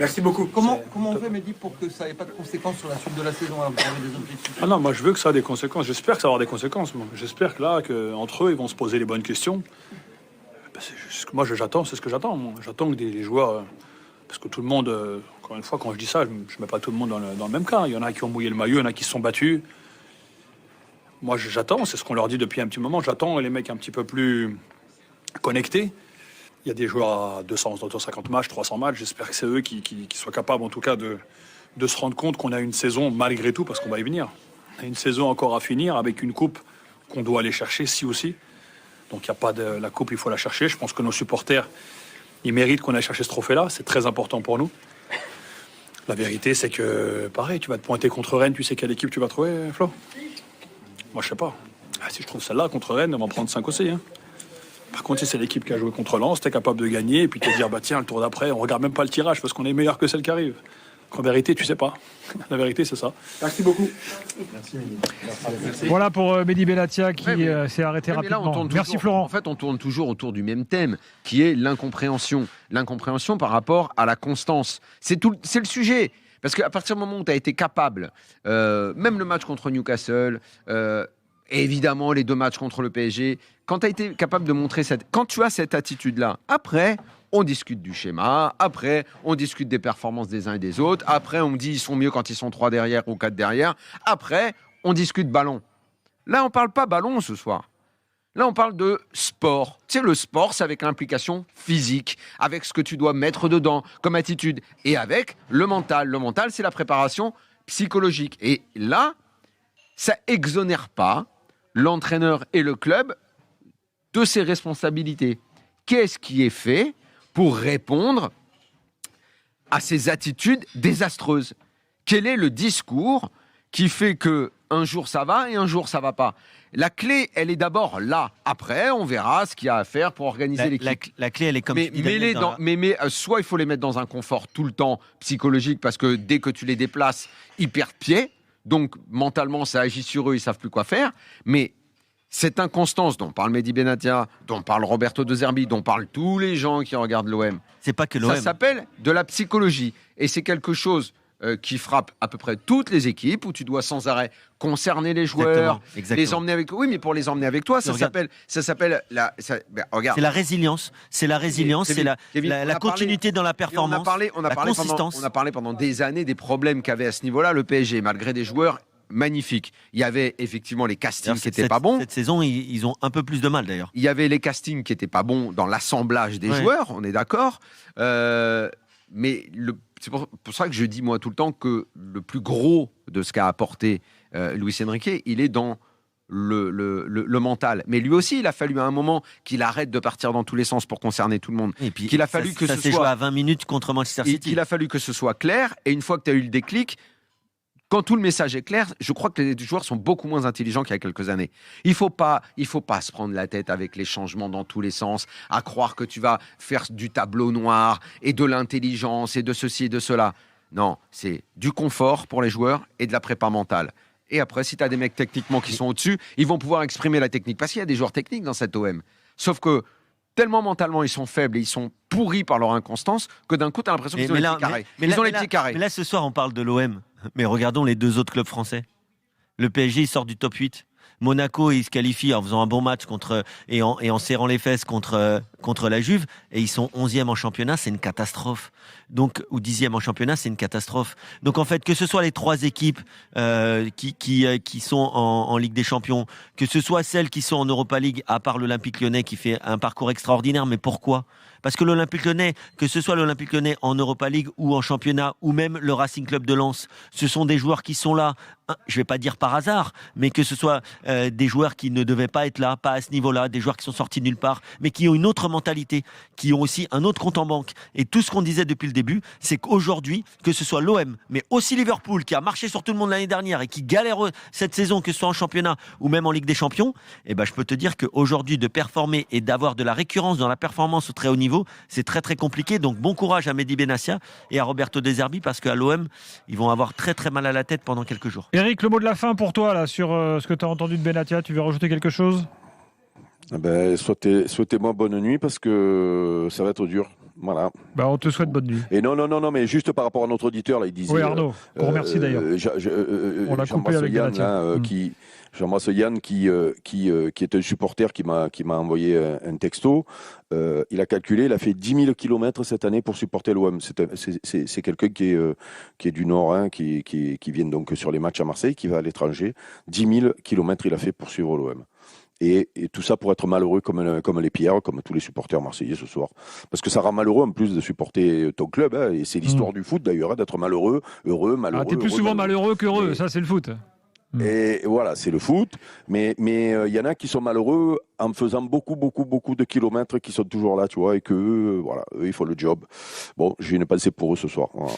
Merci beaucoup. Comment on fait, Mehdi, pour que ça n'ait pas de conséquences sur la suite de la saison? Vous avez des objectifs? Ah non, moi je veux que ça ait des conséquences. J'espère que ça va avoir des conséquences. J'espère que là, entre eux, ils vont se poser les bonnes questions. Moi, j'attends, c'est ce que j'attends. J'attends que les joueurs... parce que tout le monde, encore une fois, quand je dis ça, je ne mets pas tout le monde dans le même cas. Il y en a qui ont mouillé le maillot, il y en a qui se sont battus. Moi, j'attends, c'est ce qu'on leur dit depuis un petit moment. J'attends les mecs un petit peu plus connectés. Il y a des joueurs à 200, 250 matchs, 300 matchs. J'espère que c'est eux qui soient capables, en tout cas, de se rendre compte qu'on a une saison, malgré tout, parce qu'on va y venir. On a une saison encore à finir avec une coupe qu'on doit aller chercher, si aussi. Donc, il n'y a pas de... La coupe, il faut la chercher. Je pense que nos supporters, ils méritent qu'on aille chercher ce trophée-là. C'est très important pour nous. La vérité, c'est que, pareil, tu vas te pointer contre Rennes. Tu sais quelle équipe tu vas trouver, Flo? Moi, je sais pas. Si je trouve celle-là contre Rennes, on va en prendre 5 aussi. Par contre, si c'est l'équipe qui a joué contre Lens, t'es capable de gagner et puis te dire, tiens, le tour d'après, on regarde même pas le tirage parce qu'on est meilleur que celle qui arrive. En vérité, tu sais pas. La vérité, c'est ça. Merci beaucoup. Merci, Mehdi. Voilà pour Mehdi Benatia qui s'est arrêté rapidement. Merci, Florent. En fait, on tourne toujours autour du même thème, qui est l'incompréhension. L'incompréhension par rapport à la constance. C'est le sujet. Parce qu'à partir du moment où tu as été capable, même le match contre Newcastle, et évidemment les 2 matchs contre le PSG, quand tu as été capable de montrer quand tu as cette attitude-là, après, on discute du schéma, après, on discute des performances des uns et des autres, après, on me dit ils sont mieux quand ils sont 3 derrière ou 4 derrière, après, on discute ballon. Là, on parle pas ballon ce soir. Là, on parle de sport. Tu sais, le sport, c'est avec l'implication physique, avec ce que tu dois mettre dedans comme attitude, et avec le mental. Le mental, c'est la préparation psychologique. Et là, ça exonère pas l'entraîneur et le club de ses responsabilités. Qu'est-ce qui est fait pour répondre à ces attitudes désastreuses? Quel est le discours qui fait que un jour ça va et un jour ça va pas? La clé, elle est d'abord là. Après, on verra ce qu'il y a à faire pour organiser l'équipe. La clé, elle est comme... Mais soit il faut les mettre dans un confort tout le temps psychologique, parce que dès que tu les déplaces, ils perdent pied. Donc, mentalement, ça agit sur eux, ils ne savent plus quoi faire. Mais cette inconstance dont parle Mehdi Benatia, dont parle Roberto De Zerbi, dont parlent tous les gens qui regardent l'OM, c'est pas que l'OM. Ça s'appelle de la psychologie. Et c'est quelque chose qui frappe à peu près toutes les équipes, où tu dois sans arrêt concerner les joueurs, Exactement. les emmener avec toi. Oui, mais pour les emmener avec toi, ça s'appelle regarde. C'est la résilience. C'est la résilience, c'est la continuité dans la performance, la consistance. On a parlé pendant des années des problèmes qu'avait à ce niveau-là le PSG, malgré des joueurs magnifiques. Il y avait effectivement les castings qui n'étaient pas bons. Cette saison, ils ont un peu plus de mal d'ailleurs. Il y avait les castings qui n'étaient pas bons dans l'assemblage des joueurs, on est d'accord. Mais c'est pour ça que je dis moi tout le temps que le plus gros de ce qu'a apporté Luis Enrique, il est dans le mental. Mais lui aussi, il a fallu à un moment qu'il arrête de partir dans tous les sens pour concerner tout le monde. Et puis, qu'il a fallu que ça ce s'est soit joué à 20 minutes contre Manchester City. Il a fallu que ce soit clair. Et une fois que tu as eu le déclic, quand tout le message est clair, je crois que les joueurs sont beaucoup moins intelligents qu'il y a quelques années. Il faut pas se prendre la tête avec les changements dans tous les sens, à croire que tu vas faire du tableau noir et de l'intelligence et de ceci et de cela. Non, c'est du confort pour les joueurs et de la prépa mentale. Et après, si tu as des mecs techniquement qui sont au-dessus, ils vont pouvoir exprimer la technique. Parce qu'il y a des joueurs techniques dans cette OM. Sauf que tellement mentalement ils sont faibles et ils sont pourris par leur inconstance que d'un coup, tu as l'impression qu'ils ont les petits carrés. Ils ont les petits carrés. Mais là, ce soir, on parle de l'OM. Mais regardons les 2 autres clubs français. Le PSG, il sort du top 8. Monaco, il se qualifie en faisant un bon match et en serrant les fesses contre la Juve. Et ils sont 11e en championnat, c'est une catastrophe. Donc, ou 10e en championnat, c'est une catastrophe. Donc, en fait, que ce soit les 3 équipes qui sont en Ligue des Champions, que ce soit celles qui sont en Europa League, à part l'Olympique Lyonnais qui fait un parcours extraordinaire. Mais pourquoi ? Parce que l'Olympique Lyonnais, que ce soit l'Olympique Lyonnais en Europa League ou en championnat, ou même le Racing Club de Lens, ce sont des joueurs qui sont là, je ne vais pas dire par hasard, mais que ce soit des joueurs qui ne devaient pas être là, pas à ce niveau-là, des joueurs qui sont sortis de nulle part, mais qui ont une autre mentalité, qui ont aussi un autre compte en banque. Et tout ce qu'on disait depuis le début, c'est qu'aujourd'hui, que ce soit l'OM, mais aussi Liverpool, qui a marché sur tout le monde l'année dernière et qui galère cette saison, que ce soit en championnat ou même en Ligue des Champions, eh ben, je peux te dire qu'aujourd'hui, de performer et d'avoir de la récurrence dans la performance au très haut niveau, c'est très très compliqué. Donc bon courage à Mehdi Benassia et à Roberto De Zerbi, parce qu'à l'OM, ils vont avoir très très mal à la tête pendant quelques jours. Eric, le mot de la fin pour toi là, sur ce que tu as entendu de Benatia, tu veux rajouter quelque chose? Souhaitez-moi bonne nuit parce que ça va être dur. Voilà. Bah, on te souhaite bonne nuit. Et non, mais juste par rapport à notre auditeur, là, il disait. Oui, Arnaud, qu'on remercie d'ailleurs. On l'a coupé avec Benatia. J'embrasse Yann qui est un supporter qui m'a envoyé un texto. Il a calculé, il a fait 10 000 km cette année pour supporter l'OM. C'est quelqu'un qui est du Nord, hein, qui vient donc sur les matchs à Marseille, qui va à l'étranger. 10 000 km il a fait pour suivre l'OM. Et tout ça pour être malheureux comme les pierres, comme tous les supporters marseillais ce soir. Parce que ça rend malheureux en plus de supporter ton club. Hein, et c'est l'histoire du foot d'ailleurs, hein, d'être malheureux, heureux, malheureux. Ah, t'es plus souvent malheureux qu'heureux, ça c'est le foot. Et voilà, c'est le foot. Mais y en a qui sont malheureux en faisant beaucoup de kilomètres, qui sont toujours là, tu vois, et que voilà, eux, ils font le job. Bon, j'ai une pensée pour eux ce soir. Voilà.